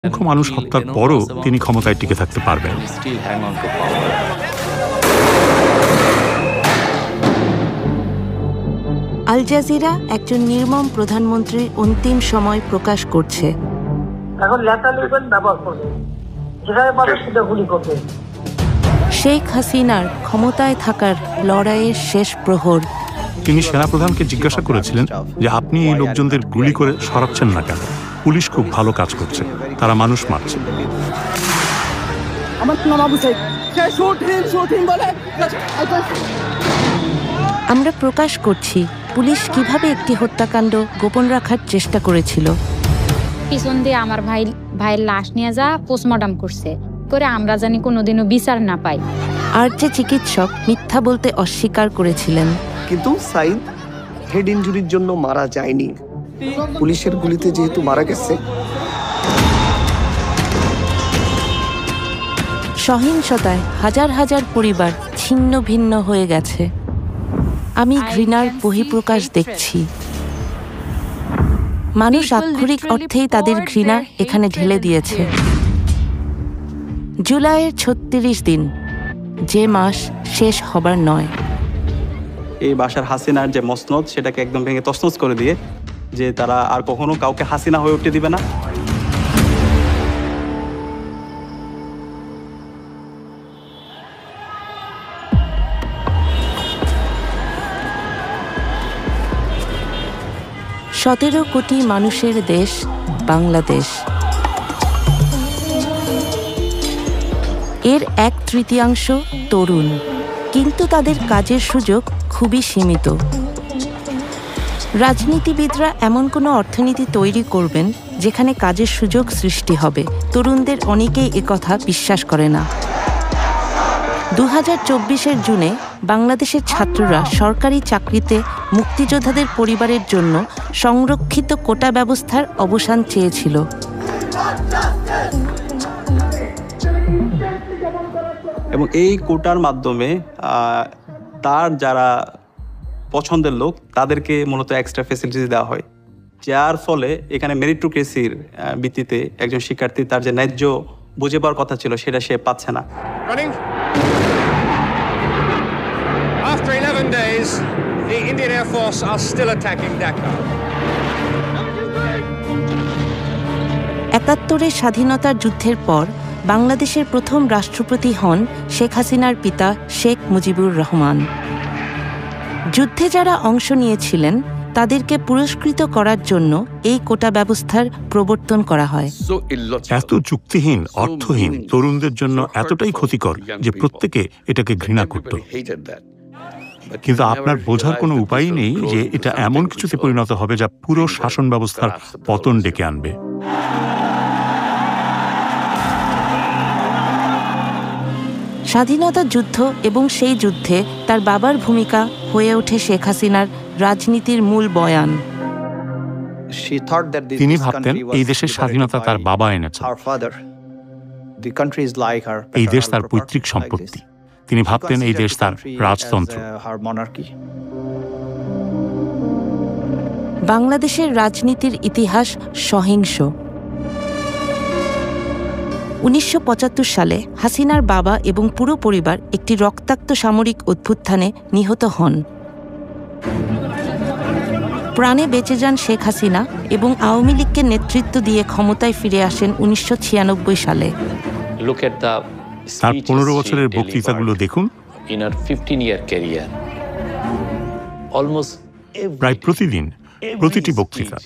অসংখ্য মানুষ হত্যার পরও তিনি ক্ষমতায় টিকে থাকতে পারবেন। আল জাজিরা একজন নির্মম প্রধানমন্ত্রীর অন্তিম সময় প্রকাশ করছে। এখন লেটার লিখবেন, ব্যবহার করবেন, যেখানে পাবে সেটা গুলি করবে। শেখ হাসিনার ক্ষমতায় থাকার লড়াইয়ের শেষ প্রহর। তিনি সেনাপ্রধানকে জিজ্ঞাসা করেছিলেন যে আপনি এই লোকজনদের গুলি করে সরাচ্ছেন না কেন? পুলিশ খুব ভালো কাজ করছে, তারা মানুষ মারছে। আমরা প্রকাশ করছি পুলিশ কিভাবে একটি হত্যাকাণ্ড গোপন রাখার চেষ্টা করেছিল। পিছন দিয়ে আমার ভাইয়ের লাশ নিয়ে যা পোস্টমর্টম করছে করে আমরা জানি কোনোদিনও বিচার না পাই। আর যে চিকিৎসক মিথ্যা বলতে অস্বীকার করেছিলেন। কিন্তু সাইদ হেড ইনজুরির জন্য মারা যায়নি, পুলিশের গুলিতে যেহেতু মারা গেছে। সহিংসতায় হাজার হাজার পরিবার ছিন্ন ভিন্ন হয়ে গেছে। আমি ঘৃণার বহিঃপ্রকাশ দেখছি। মানুষ আক্ষরিক অর্থেই তাদের ঘৃণা এখানে ঢেলে দিয়েছে। জুলাইয়ের ৩৬ দিন, যে মাস শেষ হবার নয়। এই বাশার হাসিনার যে মসনদ সেটাকে একদম ভেঙে তছনছ করে দিয়ে যে তারা আর কখনো কাউকে হাসিনা হয়ে উঠতে দিবে না। সতেরো কোটি মানুষের দেশ বাংলাদেশ। এর 1/3 তরুণ, কিন্তু তাদের কাজের সুযোগ খুবই সীমিত। রাজনীতিবিদরা এমন কোনো অর্থনীতি তৈরি করবেন যেখানে কাজের সুযোগ সৃষ্টি হবে। তরুণদের অনেকেই একথা বিশ্বাস করে না। 2024-এর জুনে বাংলাদেশের ছাত্ররা সরকারি চাকরিতে মুক্তিযোদ্ধাদের পরিবারের জন্য সংরক্ষিত কোটা ব্যবস্থার অবসান চেয়েছিল। এবং এই কোটার মাধ্যমে তার যারা পছন্দের লোক তাদেরকে মূলত এক্সট্রা ফ্যাসিলিটিস দেওয়া হয়, যার ফলে এখানে মেরিটোক্রেসির ভিত্তিতে একজন শিক্ষার্থী তার যে ন্যায্য বুঝে পাওয়ার কথা ছিল সেটা সে পাচ্ছে না। After 11 days, the Indian Air Force are still attacking Dhaka. ৭১-এর স্বাধীনতার যুদ্ধের পর বাংলাদেশের প্রথম রাষ্ট্রপতি হন শেখ হাসিনার পিতা শেখ মুজিবুর রহমান। যুদ্ধে যারা অংশ নিয়েছিলেন তাদেরকে পুরস্কৃত করার জন্য এই কোটা ব্যবস্থার প্রবর্তন করা হয়। এত যুক্তিহীন, অর্থহীন, তরুণদের জন্য এতটাই ক্ষতিকর যে প্রত্যেকে এটাকে ঘৃণা করত। কিন্তু আপনার বোঝার কোনো উপায় নেই যে এটা এমন কিছুতে পরিণত হবে যা পুরো শাসন ব্যবস্থার পতন ডেকে আনবে। স্বাধীনতা যুদ্ধ এবং সেই যুদ্ধে তার বাবার ভূমিকা হয়ে ওঠে শেখ হাসিনার রাজনীতির মূল বয়ান। তিনি ভাবতেন এই দেশের স্বাধীনতা তার বাবা এনেছেন, এই দেশ তার পৈতৃক সম্পত্তি। তিনি ভাবতেন এই দেশ তার রাজতন্ত্র। বাংলাদেশের রাজনীতির ইতিহাস সহিংস। ১৯৭৫ সালে হাসিনার বাবা এবং পুরো পরিবার একটি রক্তাক্ত সামরিক অভ্যুত্থানে নিহত হন। প্রাণে বেঁচে যান শেখ হাসিনা এবং আওয়ামী লীগকে নেতৃত্ব দিয়ে ক্ষমতায় ফিরে আসেন ১৯৯৬ সালে। তার ১৫ বছরের বক্তৃতাগুলো দেখুন। প্রায় প্রতিদিন, প্রতিটি বক্তৃতা,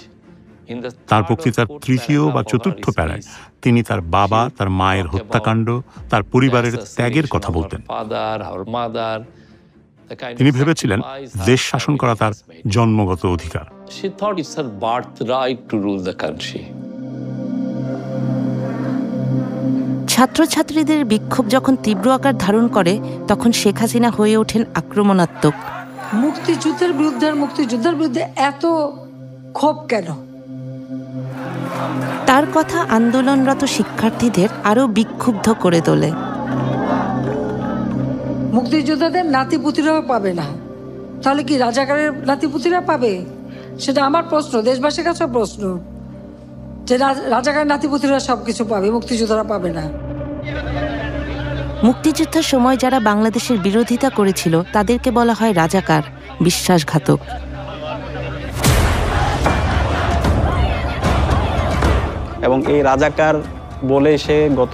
তার বক্তৃতার তৃতীয় বা চতুর্থ প্যারায় তিনি তার বাবা, তার মায়ের হত্যাকাণ্ড, তার পরিবারের ত্যাগের কথা বলতেন। তিনি ভেবেছিলেন দেশ শাসন করা তার জন্মগত অধিকার। ছাত্রছাত্রীদের বিক্ষোভ যখন তীব্র আকার ধারণ করে তখন শেখ হাসিনা হয়ে ওঠেন আক্রমণাত্মক। মুক্তিযুদ্ধের বিরুদ্ধে এত ক্ষোভ কেন? তার কথা আন্দোলনরত শিক্ষার্থীদের আরো বিক্ষুব্ধ করে তোলে। মুক্তিযোদ্ধাদের নাতিপুতিরাও পাবে না, তাহলে কি রাজাকারের নাতিপুতিরা পাবে? সেটা আমার প্রশ্ন, দেশবাসীর কাছে প্রশ্ন। যে রাজাকার নাতিপুতিরা সবকিছু পাবে, মুক্তিযোদ্ধারা পাবে না। মুক্তিযুদ্ধের সময় যারা বাংলাদেশের বিরোধিতা করেছিল তাদেরকে বলা হয় রাজাকার, বিশ্বাসঘাতক। এবং এই রাজাকার বলে সে গত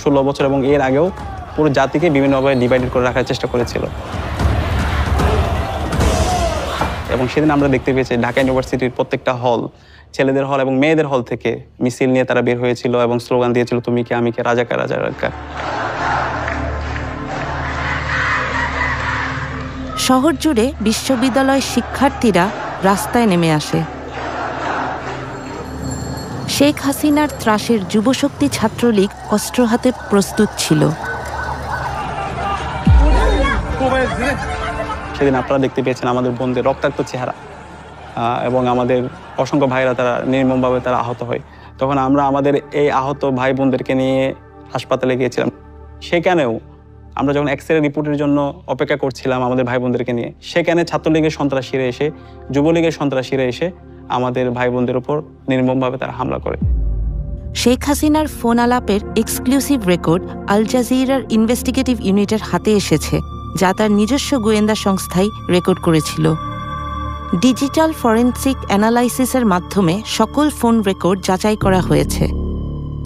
16 বছর এবং এর আগেও পুরো জাতিকে বিভিন্নভাবে ডিভাইডেড করে রাখার চেষ্টা করেছিল। এবং সেদিন আমরা দেখতে পেয়েছি ঢাকা ইউনিভার্সিটির প্রত্যেকটা হল, ছেলেদের হল এবং মেয়েদের হল থেকে মিছিল নিয়ে তারা বের হয়েছিল এবং স্লোগান দিয়েছিল, তুমি কে আমি কে, রাজাকার রাজাকার। শহর জুড়ে বিশ্ববিদ্যালয়ের শিক্ষার্থীরা রাস্তায় নেমে আসে। শেখ হাসিনার ত্রাসের যুবশক্তি ছাত্রলীগ অস্ত্র হাতে প্রস্তুত ছিল। সেদিন আপনারা দেখতে পেয়েছেন আমাদের বোনদের রক্তাক্ত চেহারা এবং আমাদের অসংখ্য ভাইরা তারা নির্মমভাবে তারা আহত হয়। তখন আমরা আমাদের এই আহত ভাই বোনদেরকে নিয়ে হাসপাতালে গিয়েছিলাম। সেখানেও আমরা যখন এক্সরে রিপোর্টের জন্য অপেক্ষা করছিলাম আমাদের ভাই বোনদেরকে নিয়ে, সেখানে ছাত্রলীগের সন্ত্রাসীরা এসে, যুবলীগের সন্ত্রাসীরা এসে আমাদের ভাই বোনদের উপর নির্মমভাবে তারা হামলা করে। শেখ হাসিনার ফোন আলাপের এক্সক্লুসিভ রেকর্ড আল জাজিরার ইনভেস্টিগেটিভ ইউনিটের হাতে এসেছে, যা তার নিজস্ব গোয়েন্দা সংস্থাই রেকর্ড করেছিল। ডিজিটাল ফরেনসিক অ্যানালাইসিসের মাধ্যমে সকল ফোন রেকর্ড যাচাই করা হয়েছে।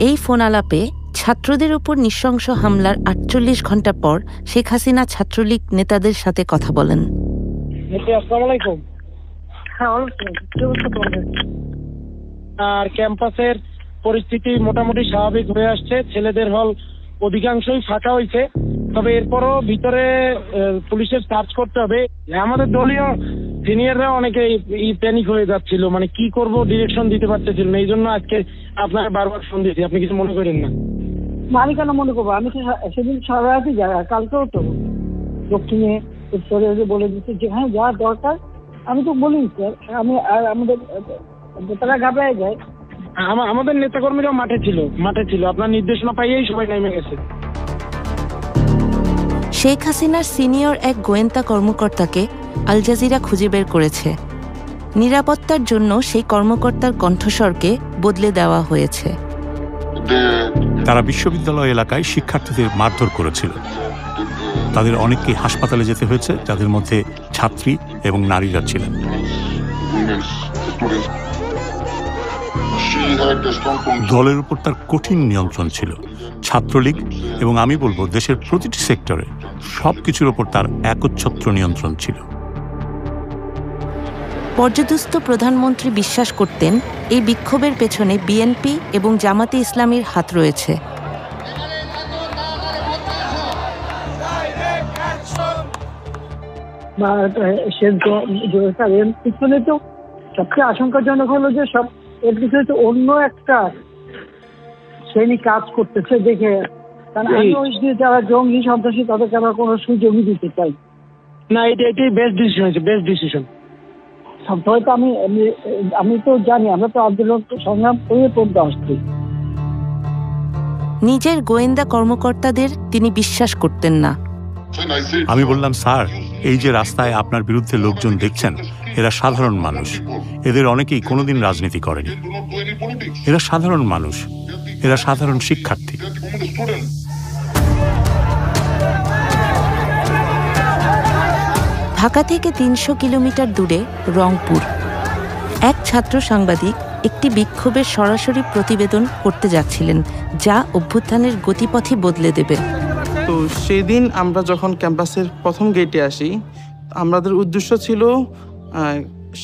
এই ফোন আলাপে ছাত্রদের উপর নৃশংস হামলার 48 ঘন্টা পর শেখ হাসিনা ছাত্রলীগ নেতাদের সাথে কথা বলেন। আর ক্যাম্পাসের পরিস্থিতি মোটামুটি স্বাভাবিক হয়ে আসছে, ছেলেদের হল অধিকাংশই ফাঁকা হয়েছে। তবে এরপরও ভিতরে পুলিশের সার্চ করতে হবে। আমাদের দলীয় সিনিয়ররা অনেকে প্যানিক হয়ে যাচ্ছিল, মানে কি করব ডিরেকশন দিতে পারতেছিল না। এই জন্য আজকে আপনাকে বারবার ফোন দিয়েছি, আপনি কিছু মনে করেন না। আমি কেন মনে করবো, আমি তো সেদিন সারা রাতই যাই, কালকেও তো দক্ষিণে উত্তরে বলে দিচ্ছি যেখানে যা দরকার আমি তো বলি স্যার। আমি আর আমাদের তারা ঘাবড়ায় যায়। আমাদের নেতাকর্মীরাও মাঠে ছিল, আপনার নির্দেশনা পাইয়েই সবাই নেমে গেছে। শেখ হাসিনার সিনিয়র এক গোয়েন্দা কর্মকর্তাকে আল জাজিরা খুঁজে বের করেছে। নিরাপত্তার জন্য সেই কর্মকর্তার কণ্ঠস্বরকে বদলে দেওয়া হয়েছে। তারা বিশ্ববিদ্যালয় এলাকায় শিক্ষার্থীদের মারধর করেছিল। তাদের অনেককেই হাসপাতালে যেতে হয়েছে, যাদের মধ্যে ছাত্রী এবং নারীরা ছিলেন। দলের উপর তার কঠিন নিয়ন্ত্রণ ছিল। ছাত্রলীগ এবং আমি বলবো দেশের প্রতিটি সেক্টরে সবকিছুর ওপর তার একচ্ছত্র নিয়ন্ত্রণ ছিল। পর্যদুস্ত প্রধানমন্ত্রী বিশ্বাস করতেন এই বিক্ষোভের পেছনে বিএনপি এবং জামাতে ইসলামীর হাত রয়েছে। পিছনে তো সবচেয়ে আশঙ্কাজনক হলো যে সব এর পিছনে তো অন্য একটা শ্রেণী কাজ করতেছে দেখে, কারণ আমি ওই যে যারা জঙ্গি সন্ত্রাসী তাদেরকে আমরা কোনো সুযোগই দিতে চাই না। এটাই বেস্ট ডিসিশন হয়েছে, বেস্ট ডিসিশন। হয়তো আমি তো জানি, আমরা তো আন্দোলন সংগ্রাম করে পড়তে আসছি। নিজের গোয়েন্দা কর্মকর্তাদের তিনি বিশ্বাস করতেন না। আমি বললাম, স্যার, এই যে রাস্তায় আপনার বিরুদ্ধে লোকজন দেখছেন, এরা সাধারণ মানুষ। এদের অনেকেই কোনোদিন রাজনীতি করেনি। এরা সাধারণ মানুষ, এরা সাধারণ শিক্ষার্থী। ঢাকা থেকে 300 কিলোমিটার দূরে রংপুর এক ছাত্র সাংবাদিক একটি বিক্ষোভের সরাসরি প্রতিবেদন করতে যাচ্ছিলেন, যা অভ্যুত্থানের গতিপথই বদলে দেবে। তো সেদিন আমরা যখন ক্যাম্পাসের প্রথম গেটে আসি, আমাদের উদ্দেশ্য ছিল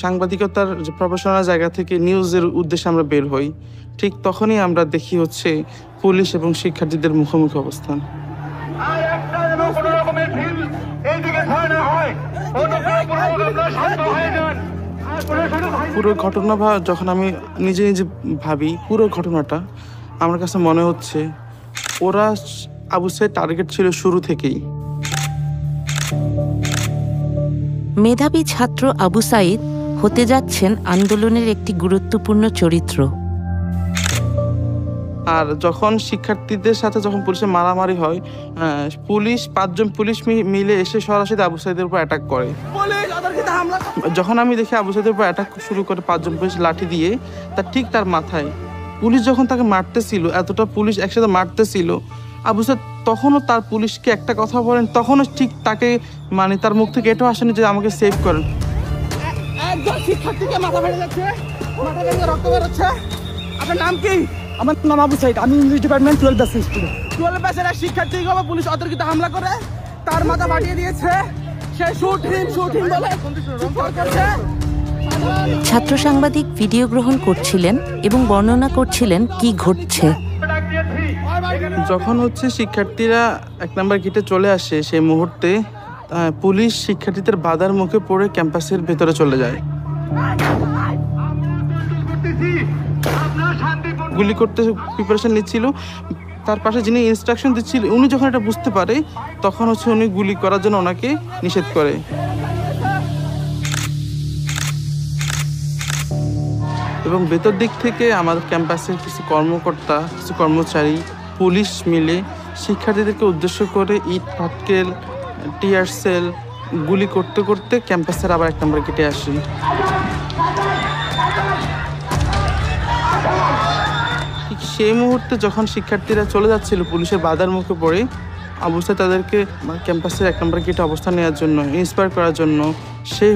সাংবাদিকতার প্রফেশনাল জায়গা থেকে নিউজের উদ্দেশ্যে আমরা বের হই। ঠিক তখনই আমরা দেখি হচ্ছে পুলিশ এবং শিক্ষার্থীদের মুখোমুখি অবস্থান। পুরো ঘটনা যখন আমি নিজে নিজে ভাবি, পুরো ঘটনাটা আমার কাছে মনে হচ্ছে ওরা আবু সাইদ টার্গেট ছিল শুরু থেকেই। মেধাবী ছাত্র আবু সাইদ হতে যাচ্ছেন আন্দোলনের একটি গুরুত্বপূর্ণ চরিত্র। আর যখন শিক্ষার্থীদের সাথে যখন পুলিশের মারামারি হয়, পুলিশ 5 জন পুলিশ মিলে এসে সরাসরি আবু সাইদের উপর অ্যাটাক করে। যখন আমি দেখি আবু সাইদের উপর অ্যাটাক শুরু করে 5 জন পুলিশ লাঠি দিয়ে, ঠিক তার মাথায় পুলিশ যখন তাকে মারতেছিল, এতটা পুলিশ একসাথে মারতেছিল, আবু সাইদ তখনও তার পুলিশকে একটা কথা বলেন, তখনও ঠিক তাকে মানে তার মুখ থেকে এটাও আসেনি যে আমাকে সেভ করেন। একজন শিক্ষার্থীকে মাথা ফেটে যাচ্ছে, মাথা থেকে রক্ত বেরোচ্ছে। আপনার নাম কি? আমার নাম আবু সাইদ, আমি ইংলিশ ডিপার্টমেন্ট 12 ব্যাচের স্টুডেন্ট। 12 ব্যাচের এক শিক্ষার্থীকে পুলিশ অতর্কিত হামলা করে তার মাথা ফাটিয়ে দিয়েছে। সে শুট হিম বলে চিৎকার করছে। ছাত্র সাংবাদিক ভিডিও গ্রহণ করছিলেন এবং বর্ণনা করছিলেন কি ঘটছে। যখন শিক্ষার্থীরা 1 নম্বর গেটে চলে আসে, সেই মুহূর্তে পুলিশ শিক্ষার্থীদের বাধার মুখে পড়ে ক্যাম্পাসের ভেতরে চলে যায়। গুলি করতে প্রিপারেশন নিচ্ছিল, তার পাশে যিনি ইনস্ট্রাকশন দিচ্ছিল উনি যখন এটা বুঝতে পারে তখন উনি গুলি করার জন্য ওনাকে নিষেধ করে। এবং ভেতর দিক থেকে আমাদের ক্যাম্পাসের কিছু কর্মকর্তা, কিছু কর্মচারী, পুলিশ মিলে শিক্ষার্থীদেরকে উদ্দেশ্য করে ইট পাটকেল, টিয়ার সেল গুলি করতে করতে ক্যাম্পাসের আবার 1 নম্বর গেটে আসে। ঠিক সেই মুহূর্তে যখন শিক্ষার্থীরা চলে যাচ্ছিল পুলিশের বাধার মুখে পড়ে, আবু সাইদ তাদেরকে ক্যাম্পাসের 1 নম্বর গেটে অবস্থান নেওয়ার জন্য, ইন্সপায়ার করার জন্য সে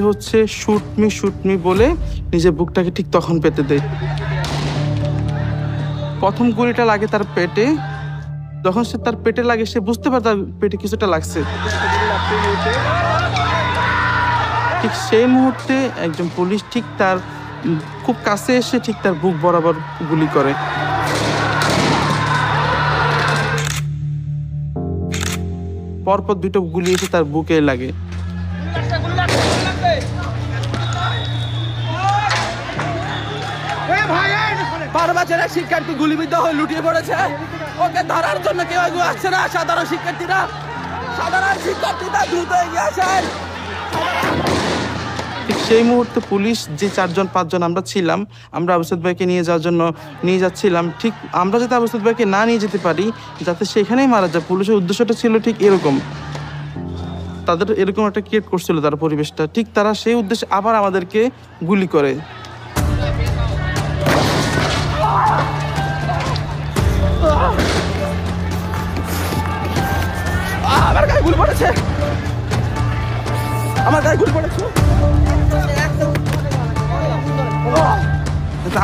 শুট মি বলে নিজের বুকটাকে ঠিক তখন পেতে দেয়। প্রথম গুলিটা লাগে তার পেটে। যখন সে তার পেটে লাগে সে বুঝতে পারে তার পেটে কিছুটা লাগছে। ঠিক সেই মুহূর্তে একজন পুলিশ ঠিক তার খুব কাছে এসে ঠিক তার বুক বরাবর গুলি করে। পরপর 2টা গুলি এসে তার বুকে লাগে। শিক্ষার্থী গুলিবিদ্ধ হয়ে লুটিয়ে পড়েছে, ওকে ধরার জন্য কেউ আসছে না। সাধারণ শিক্ষার্থীরা দ্রুত এগিয়ে আসেন। ঠিক সেই মুহূর্তে পুলিশ যে 4-5 জন আমরা ছিলাম, আমরা আবু সাইদ ভাইকে নিয়ে যাওয়ার জন্য নিয়ে যাচ্ছিলাম। ঠিক আমরা যাতে আবু সাইদ ভাইকে না নিয়ে যেতে পারি, যাতে সেখানেই মারা যায়, পুলিশের উদ্দেশ্যটা ছিল ঠিক এরকম। তাদের এরকম একটা ক্রিয়েট করছিল তার পরিবেশটা। ঠিক তারা সেই উদ্দেশ্যে আবার আমাদেরকে গুলি করে। আমার গায়ে গুলি পড়েছে, আমার গায়ে গুলি পড়েছে।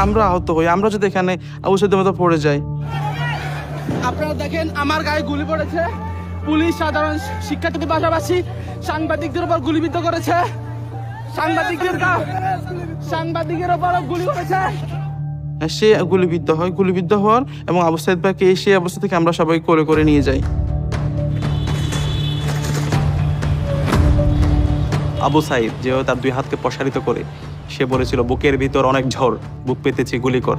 আমরা আহত হই, আমরা যদি এখানে আবু সাইদের মতো পড়ে যাই। আপনারা দেখেন আমার গায়ে গুলি পড়েছে। পুলিশ সাধারণ শিক্ষার্থীদের পাশাপাশি সাংবাদিকদের উপর গুলিবিদ্ধ করেছে। সাংবাদিকের উপর গুলি করেছে। সে গুলিবিদ্ধ হওয়ার এবং আবু সাইদ ভাইকে সেই অবস্থা থেকে আমরা সবাই কোলে করে নিয়ে যাই। আবু সাইদ যেও তার 2 হাতকে প্রসারিত করে সে বলেছিল, বুকের ভিতর অনেক ঝড়, বুক পেতেছি, গুলি কর।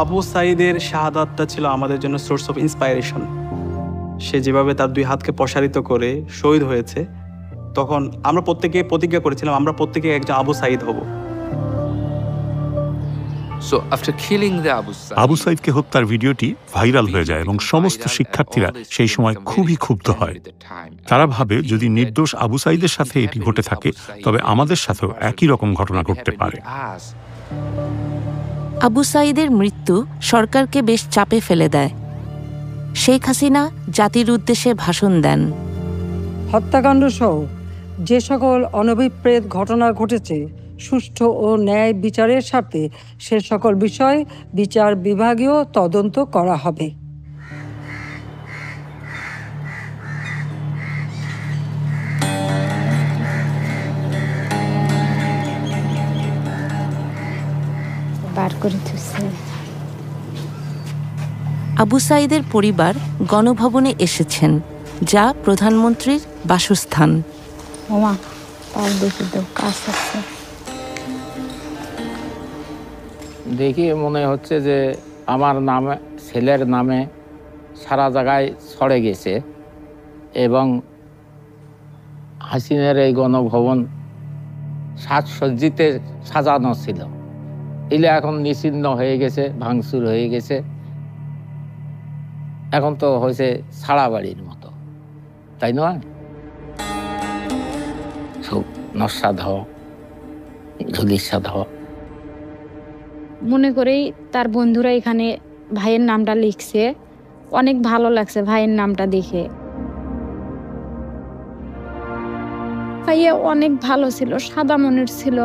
আবু সাইদের শাহাদাতটা ছিল আমাদের জন্য সোর্স অফ ইন্সপায়ারেশন। সে যেভাবে তার 2 হাতকে প্রসারিত করে শহীদ হয়েছে, তখন আমরা প্রত্যেকে প্রতিজ্ঞা করেছিলাম আমরা প্রত্যেকে একজন আবু সাইদ হব। আবু সাইদকে হত্যার ভিডিওটি ভাইরাল হয়ে যায় এবং সমস্ত শিক্ষার্থীরা সেই সময় খুবই ক্ষুব্ধ হয়। তারা ভাবে যদি নির্দোষ আবু সাইদের সাথে এটি ঘটে থাকে তবে আমাদের সাথেও একই রকম ঘটনা ঘটতে পারে। আবু সাইদের মৃত্যু সরকারকে বেশ চাপে ফেলে দেয়। শেখ হাসিনা জাতির উদ্দেশ্যে ভাষণ দেন। হত্যাকাণ্ড সহ যে সকল অনভিপ্রেত ঘটনা ঘটেছে, সুষ্ঠু ও ন্যায় বিচারের স্বার্থে সে সকল বিষয় বিচার বিভাগীয় তদন্ত করা হবে। আবু সাইদের পরিবার গণভবনে এসেছেন, যা প্রধানমন্ত্রীর বাসস্থান। দেখি মনে হচ্ছে যে আমার নামে, ছেলের নামে সারা জায়গায় ছড়ে গেছে এবং হাসিনের এই গণভবন সাজসজ্জিতে সাজানো ছিল, এগুলো এখন নিশ্চিহ্ন হয়ে গেছে, ভাঙচুর হয়ে গেছে। এখন তো হয়েছে ছাড়া বাড়ির মতো, তাই নয়? সব নস্বাদ হওয়া, ধুলিস্বাদ হওয়া। মনে করেই তার বন্ধুরা এখানে ভাইয়ের নামটা লিখছে। অনেক ভালো লাগছে ভাইয়ের নামটা দেখে। ভাইয়া অনেক ভালো ছিল, সাদা মনের ছিল।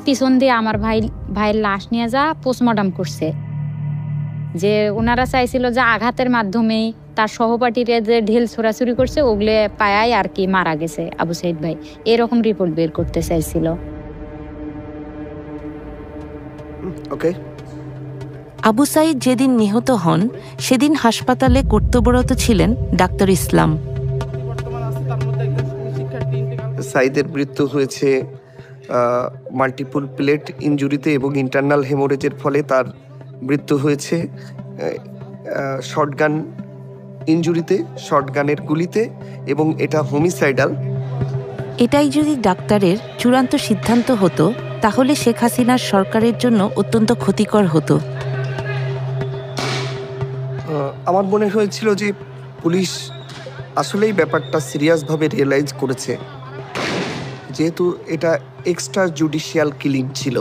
পিছন দিয়ে আমার ভাইয়ের লাশ নিয়ে যা পোস্টমর্টম করছে। যে ওনারা চাইছিল যে আঘাতের মাধ্যমেই তার সহপাঠীরা যে ঢিল ছোড়াছুরি করছে ওগুলো পায়াই আর কি মারা গেছে আবু সাইদ ভাই, এরকম রিপোর্ট বের করতে চাইছিল। ওকে। আবু সাইদ যেদিন নিহত হন সেদিন হাসপাতালে কর্তব্যরত ছিলেন ডাক্তার ইসলাম। সাইদের মৃত্যু হয়েছে মাল্টিপল প্লেট ইনজুরিতে এবং ইন্টারনাল হেমোরেজের ফলে তার মৃত্যু হয়েছে শর্টগান ইনজুরিতে, শর্টগানের গুলিতে, এবং এটা হোমিসাইডাল। এটাই যদি ডাক্তারের চূড়ান্ত সিদ্ধান্ত হতো তাহলে শেখ হাসিনার সরকারের জন্য অত্যন্ত ক্ষতিকর হতো। আমার মনে হয়েছিল যে পুলিশ আসলেই ব্যাপারটা সিরিয়াসভাবে রিয়েলাইজ করেছে, যেহেতু এটা এক্সট্রা জুডিশিয়াল কিলিং ছিল।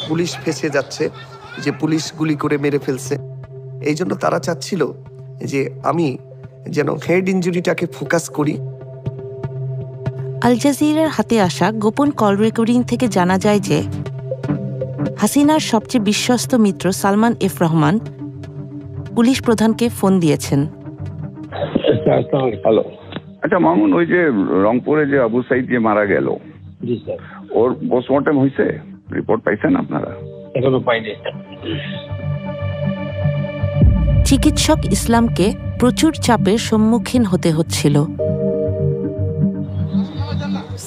পুলিশ ফেঁসে যাচ্ছে যে পুলিশ গুলি করে মেরে ফেলছে, এই জন্য তারা চাচ্ছিল যে আমি যেন হেড ইনজুরিটাকে ফোকাস করি। আল জাজিরার হাতে আসা গোপন কল রেকর্ডিং থেকে জানা যায় যে হাসিনার সবচেয়ে বিশ্বস্ত মিত্র সালমান এফ রহমান পুলিশ প্রধানকে ফোন দিয়েছেন। হ্যালো, আচ্ছা মামুন, ওই যে রংপুরে যে আবু সাইদ যে মারা গেল, জি স্যার, ওর পোস্টমর্টম হয়েছে? রিপোর্ট পাইছেন আপনারা? এখনো পাইনি। চিকিৎসক ইসলামকে প্রচুর চাপের সম্মুখীন হতে হচ্ছিল।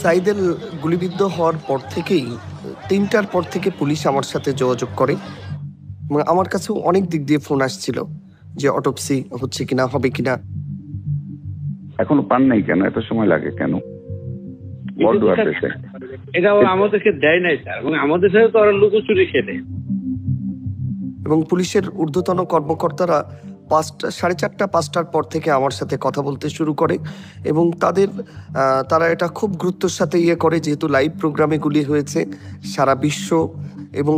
সাইদের গুলিবিদ্ধ হওয়ার পর থেকেই 3টার পর থেকে পুলিশ আমার সাথে যোগাযোগ করে এবং আমার কাছেও অনেক দিক দিয়ে ফোন আসছিল যে অটোপসি হচ্ছে কিনা, হবে কিনা। এখনো পান নাই কেন? এত সময় লাগে কেন? এটা আমাদেরকে দেয় নাই স্যার, এবং আমাদের সাথে তো ওরা লুকোচুরি খেলে। এবং পুলিশের ঊর্ধ্বতন কর্মকর্তারা 4:30-5টার পর থেকে আমার সাথে কথা বলতে শুরু করে এবং তারা এটা খুব গুরুত্বের সাথে করে, যেহেতু লাইভ প্রোগ্রামে গুলি হয়েছে সারা বিশ্ব, এবং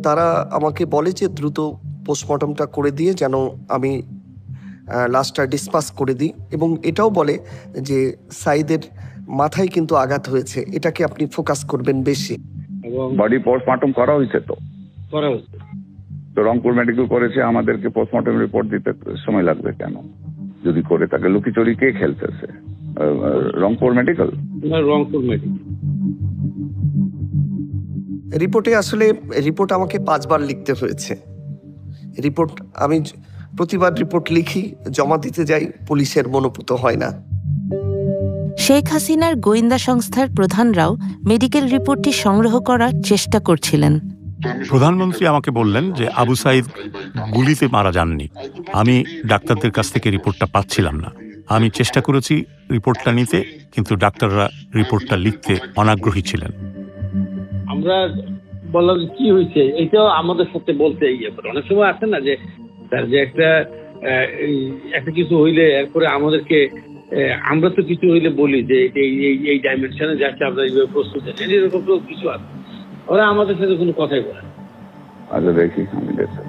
তারা আমাকে বলে যে দ্রুত পোস্টমর্টমটা করে দিয়ে যেন আমি লাশটা ডিসপাস করে দিই, এবং এটাও বলে যে সাইদের মাথায় কিন্তু আঘাত হয়েছে, এটাকে আপনি ফোকাস করবেন বেশি। বডি পোস্টমর্টম করা হয়েছে? তো করা হয়েছে, তো রংপুর মেডিকেল করেছে, আমাদেরকে পোস্টমর্টম রিপোর্ট দিতে সময় লাগবে কেন? যদি করে থাকে লুকিচুরি কে খেলতেছে? Rangpur medical? Rangpur medical report আমাকে 5 বার লিখতে হয়েছে। আমি প্রতিবার রিপোর্ট লিখি, জমা দিতে যাই, পুলিশের মনোপুত হয় না। শেখ হাসিনার গোয়েন্দা সংস্থার প্রধানরাও মেডিকেল রিপোর্টটি সংগ্রহ করার চেষ্টা করছিলেন। প্রধানমন্ত্রী আমাকে বললেন যে আবু সাইদ গুলিতে মারা যাননি। আমি ডাক্তারদের কাছ থেকে রিপোর্টটা পাচ্ছিলাম না। আমি চেষ্টা করেছি রিপোর্টটা নিতে, কিন্তু ডাক্তাররা রিপোর্টটা লিখতে অনাগ্রহী ছিলেন। আমরা বললাম কি হয়েছে, এইটাও আমাদের সাথে বলতে অনেক সময় আসে না যে তার যে একটা কিছু হইলে এরপরে আমাদেরকে, আমরা তো কিছু হইলে বলি যে এই ডাইমেনশনে যাচ্ছে, আমরা এইভাবে প্রস্তুত আছি, এরকম তো কিছু আছে। ওরা আমাদের সাথে কোনো কথাই বলে না। আচ্ছা দেখি, আমি দেখি।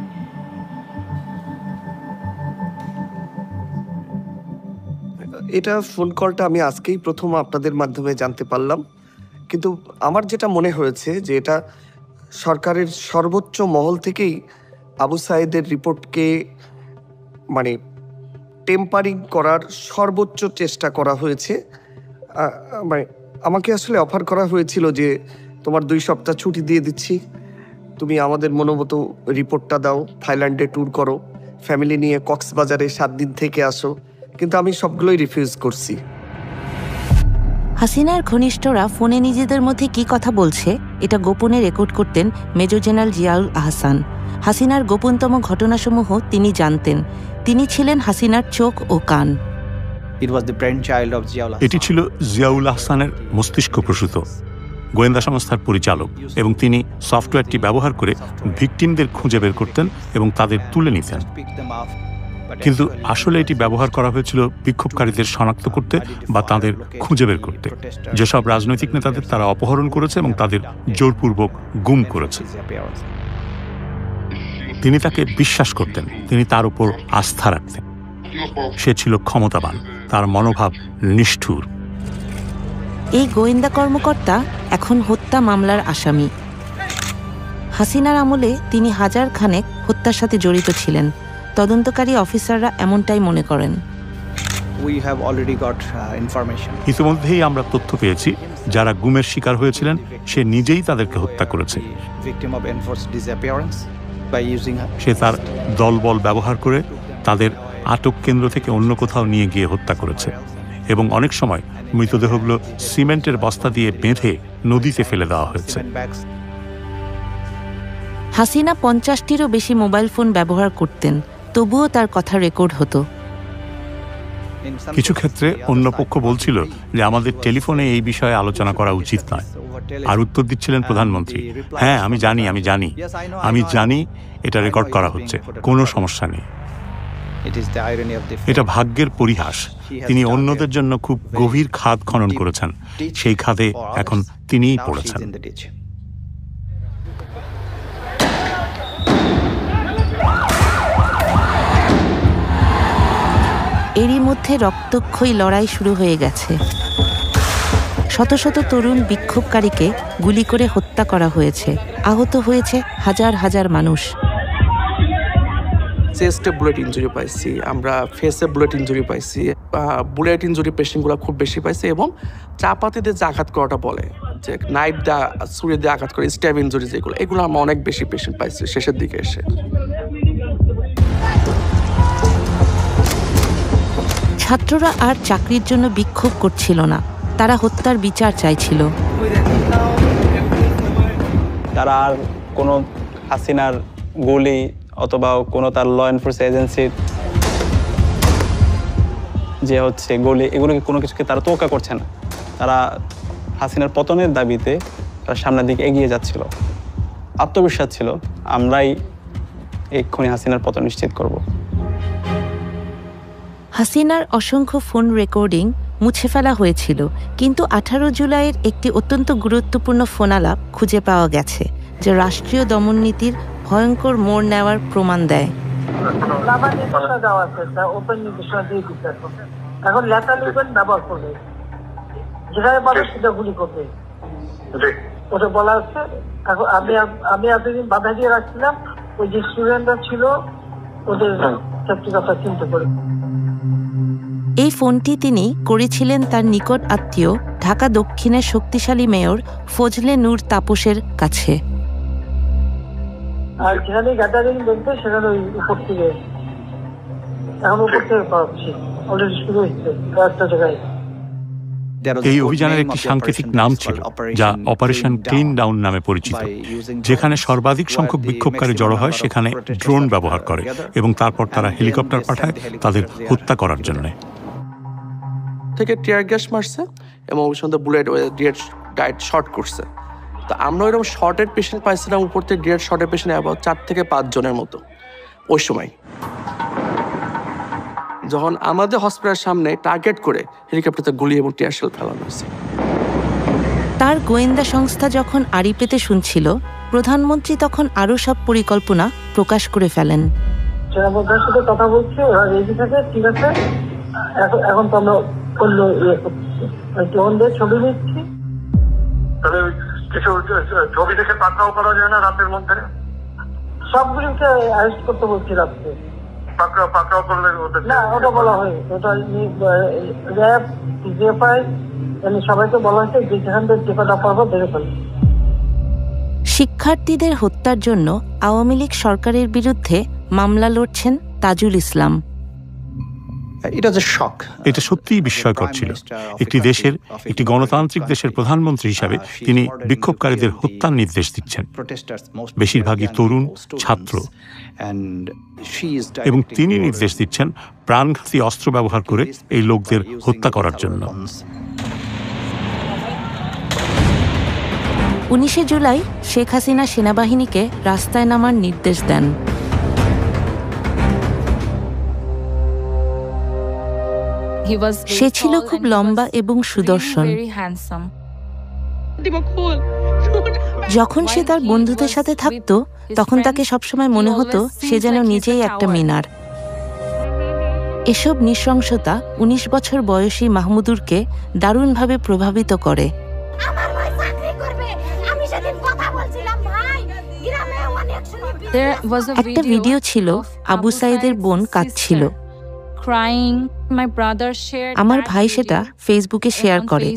এটা ফোন কলটা আমি আজকেই প্রথম আপনাদের মাধ্যমে জানতে পারলাম, কিন্তু আমার যেটা মনে হয়েছে যে এটা সরকারের সর্বোচ্চ মহল থেকেই আবু সাইদের রিপোর্টকে মানে টেম্পারিং করার সর্বোচ্চ চেষ্টা করা হয়েছে। মানে আমাকে আসলে অফার করা হয়েছিল যে তোমার 2 সপ্তাহ ছুটি দিয়ে দিচ্ছি, তুমি আমাদের মনোমতো রিপোর্টটা দাও, থাইল্যান্ডে ট্যুর করো, ফ্যামিলি নিয়ে কক্সবাজারে 7 দিন থেকে আসো, কিন্তু আমি সবগুলোই রিফিউজ করছি। হাসিনার ঘনিষ্ঠরা ফোনে নিজেদের মধ্যে কি কথা বলছে এটা গোপনে রেকর্ড করতেন মেজর জেনারেল জিয়াউল আহসান। হাসিনার গোপনতম ঘটনাসমূহ তিনি জানতেন। তিনি ছিলেন হাসিনার চোখ ও কান। এটি ছিল জিয়াউল আহসানের মস্তিষ্ক প্রসূত গোয়েন্দা সংস্থার পরিচালক, এবং তিনি সফটওয়্যারটি ব্যবহার করে ভিকটিমদের খুঁজে বের করতেন এবং তাদের তুলে নিতেন। কিন্তু আসলে এটি ব্যবহার করা হয়েছিল বিক্ষোভকারীদের শনাক্ত করতে বা তাদের খুঁজে বের করতে। যেসব রাজনৈতিক নেতাদের তারা অপহরণ করেছে এবং তাদের জোরপূর্বক গুম করেছে। তিনি তাকে বিশ্বাস করতেন, তিনি তার উপর আস্থা রাখতেন। সে ছিল ক্ষমতাবান, তার মনোভাব নিষ্ঠুর। এই গোয়েন্দা কর্মকর্তা এখন হত্যা মামলার আসামি। হাসিনার আমলে তিনি হাজার খানেক হত্যার সাথে জড়িত ছিলেন। তদন্তকারী অফিসাররা এমনটাই মনে করেন। ইতিমধ্যেই আমরা তথ্য পেয়েছি, যারা গুমের শিকার হয়েছিলেন সে নিজেই তাদেরকে হত্যা করেছে। সে তার দলবল ব্যবহার করে তাদের আটক কেন্দ্র থেকে অন্য কোথাও নিয়ে গিয়ে হত্যা করেছে এবং অনেক সময় মৃতদেহগুলো সিমেন্টের বস্তা দিয়ে বেঁধে নদীতে ফেলে দেওয়া হয়েছে। হাসিনা 50টিরও বেশি মোবাইল ফোন ব্যবহার করতেন, তবুও তার কথা রেকর্ড হতো। কিছু ক্ষেত্রে অন্য পক্ষ বলছিল যে আমাদের টেলিফোনে এই বিষয়ে আলোচনা করা উচিত নয়, আর উত্তর দিচ্ছিলেন প্রধানমন্ত্রী, হ্যাঁ আমি জানি এটা রেকর্ড করা হচ্ছে, কোনো সমস্যা নেই। এটা ভাগ্যের পরিহাস। তিনি অন্যদের জন্য খুব গভীর খাদ খনন করেছেন, সেই খাদে এখন তিনিই পড়েছেন। এরই মধ্যে রক্তক্ষয়ী লড়াই শুরু হয়ে গেছে। শত শত তরুণ বিক্ষোভকারীকে গুলি করে হত্যা করা হয়েছে, আহত হয়েছে হাজার হাজার মানুষ। চেস্টে বুলেট ইঞ্জুরি পাইছি, আমরা ফেসে বুলেট ইঞ্জুরি পাইছি, বুলেট ইঞ্জুরি পেশেন্টগুলো খুব বেশি পাইছে এবং চাপাতিতে যে আঘাত করাটা বলে, যে নাইফ দিয়ে ছুরি দিয়ে আঘাত করে স্ট্যাব ইঞ্জুরি যেগুলো, এগুলো আমরা অনেক বেশি পেশেন্ট পাইছি শেষের দিকে এসে। ছাত্ররা আর চাকরির জন্য বিক্ষোভ করছিল না, তারা হত্যার বিচার চাইছিল। তারা আর কোনো হাসিনার গুলি অথবা কোনো তার ল এনফোর্স এজেন্সির যে হচ্ছে গুলি, এগুলোকে কোনো কিছুকে তারা তোয়াক্কা করছে না। তারা হাসিনার পতনের দাবিতে তারা সামনের দিকে এগিয়ে যাচ্ছিল। আত্মবিশ্বাস ছিল আমরাই এক্ষুনি হাসিনার পতন নিশ্চিত করব। হাসিনার অসংখ্য ফোন রেকর্ডিং মুছে ফেলা হয়েছিল, কিন্তু 18 জুলাইয়ের একটি অত্যন্ত গুরুত্বপূর্ণ ফোনালাপ খুঁজে পাওয়া গেছে, যে রাষ্ট্রীয় দমননীতির ভয়ঙ্কর মোড় নেওয়ার প্রমাণ দেয়। এখন লেখা লিখবেন, ব্যবহার করবে, যেখানে পাবে সেটা গুলি করবে, ওটা বলা হচ্ছে। এখন আমি এতদিন বাধা দিয়ে রাখছিলাম, ওই যে স্টুডেন্টরা ছিল ওদের সত্যি কথা চিন্তা করে। এই ফোনটি তিনি করেছিলেন তার নিকট আত্মীয় ঢাকা দক্ষিণের শক্তিশালী মেয়র ফজলে নূর তাপসের কাছে। আর যেখানে গ্যাদারিং বলতে সেখানে ওই উপর থেকে, এখন উপর থেকে পাচ্ছি, অলরেডি শুরু হচ্ছে কয়েকটা জায়গায়। এই অভিযানের একটি সাংকেতিক নাম ছিল, যা অপারেশন ক্লিন ডাউন নামে পরিচিত, যেখানে সর্বাধিক সংখ্যক বিক্ষোভকারী জড়ো হয় সেখানে ড্রোন ব্যবহার করে এবং তারপর তারা হেলিকপ্টার পাঠায় তাদের হত্যা করার জন্য। থেকে টিয়ার গ্যাস মারছে এবং ওই সঙ্গে বুলেট ডাইরেক্ট শর্ট করছে। তো আমরা ওইরকম শর্টের পেশেন্ট পাইছিলাম উপর থেকে, ডিরেক্ট শর্টের পেশেন্ট অ্যাবাউট 4 থেকে 5 জনের মতো ওই সময়। যখন আমাদের হসপিটালের সামনে টার্গেট করে হেলিকপ্টারে গুলি এবং টিয়ার শেল ফেলানো হয়েছে। তার গোয়েন্দা সংস্থা যখন আড়ি পেতে শুনছিল, প্রধানমন্ত্রী তখন আরও সব পরিকল্পনা প্রকাশ করে ফেলেন। সেনাপ্রধানের সাথে কথা বলছি, ওরা রেডি থাকে, ঠিক আছে। এখন তো আমরা অন্য ছবি নিচ্ছি, কিছু ছবি দেখে পাকড়াও করা যায় না রাতের মধ্যে, সবগুলিকে অ্যারেস্ট করতে বলছি রাত্রে। পাকড়াও করলে না, ওটা বলা হয়, ওটা র্যাব জিএফআই সবাইকে বলা হয়েছে যে যেখান থেকে যে কটা পারবো দেখে ফেলবে। শিক্ষার্থীদের হত্যার জন্য আওয়ামী লীগ সরকারের বিরুদ্ধে মামলা লড়ছেন তাজুল ইসলাম। এটা সত্যিই বিস্ময়কর ছিল। একটি গণতান্ত্রিক দেশের প্রধানমন্ত্রী হিসাবে তিনি বিক্ষোভকারীদের হত্যার নির্দেশ দিচ্ছেন, বেশিরভাগই তরুণ ছাত্র, এবং তিনি নির্দেশ দিচ্ছেন প্রাণঘাতী অস্ত্র ব্যবহার করে এই লোকদের হত্যা করার জন্য। 19 জুলাই শেখ হাসিনা সেনাবাহিনীকে রাস্তায় নামার নির্দেশ দেন। সে ছিল খুব লম্বা এবং সুদর্শন। যখন সে তার বন্ধুদের সাথে থাকতো তখন তাকে সবসময় মনে হতো সে যেন নিজেই একটা মিনার। এসব নৃশংসতা 19 বছর বয়সী মাহমুদুরকে দারুণভাবে প্রভাবিত করে। একটা ভিডিও ছিল, আবু সাইদের বোন কাঁদছিল। আমার ভাই সেটা ফেসবুকে শেয়ার করে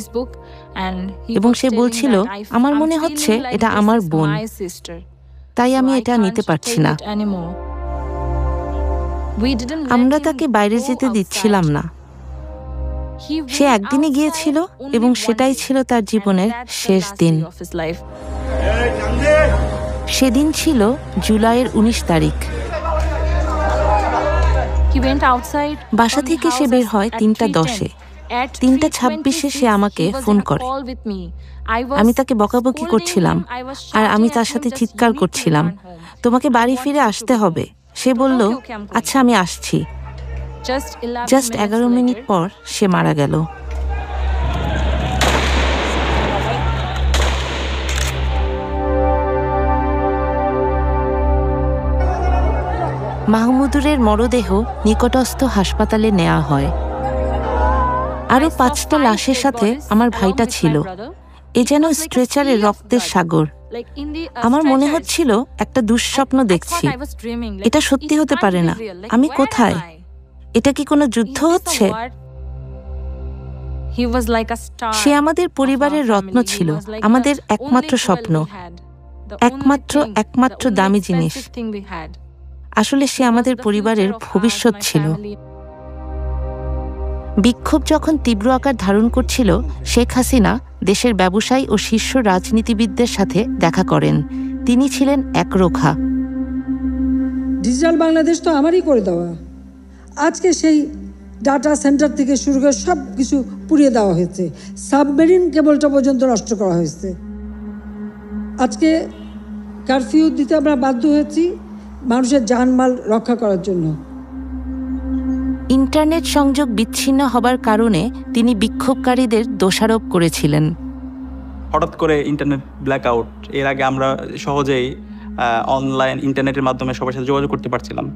এবং সে বলছিল, আমার মনে হচ্ছে এটা আমার বোন, তাই আমি এটা নিতে পারছি না। আমরা তাকে বাইরে যেতে দিচ্ছিলাম না। সে একদিনই গিয়েছিল এবং সেটাই ছিল তার জীবনের শেষ দিন। সেদিন ছিল জুলাইয়ের 19 তারিখ। বাসা থেকে সে বের হয় 3:10-এ। 3:26-এ সে আমাকে ফোন করে। আমি তাকে বকাবকি করছিলাম আর আমি তার সাথে চিৎকার করছিলাম, তোমাকে বাড়ি ফিরে আসতে হবে। সে বলল, আচ্ছা আমি আসছি। জাস্ট 11 মিনিট পর সে মারা গেল। মাহমুদুরের মরদেহ নিকটস্থ হাসপাতালে নেওয়া হয়। আরো 5টা লাশের সাথে আমার ভাইটা ছিল। এ যেন স্ট্রেচারে রক্তের সাগর। আমার মনে হচ্ছিল একটা দুঃস্বপ্ন দেখছি। এটা সত্যি হতে পারে না। আমি কোথায়? এটা কি কোনো যুদ্ধ হচ্ছে? সে আমাদের পরিবারের রত্ন ছিল, আমাদের একমাত্র স্বপ্ন, একমাত্র দামি জিনিস। আসলে সে আমাদের পরিবারের ভবিষ্যৎ ছিল। বিক্ষোভ যখন তীব্র আকার ধারণ করছিল, শেখ হাসিনা দেশের ব্যবসায়ী ও শীর্ষ রাজনীতিবিদদের সাথে দেখা করেন। তিনি ছিলেন একরোখা। ডিজিটাল বাংলাদেশ তো আমারই করে দেওয়া। আজকে সেই ডাটা সেন্টার থেকে শুরু করে সব কিছু পুড়িয়ে দেওয়া হয়েছে, সাবমেরিন কেবলটা পর্যন্ত নষ্ট করা হয়েছে। আজকে কারফিউ দিতে আমরা বাধ্য হয়েছি মানুষের জানমাল রক্ষা করার জন্য। ইন্টারনেট সংযোগ বিচ্ছিন্ন হবার কারণে তিনি বিক্ষোভকারীদের দোষারোপ করেছিলেন। হঠাৎ করে ইন্টারনেট ব্ল্যাকআউট, এর আগে আমরা সহজেই অনলাইন ইন্টারনেটের মাধ্যমে সবার সাথে যোগাযোগ করতে পারছিলাম।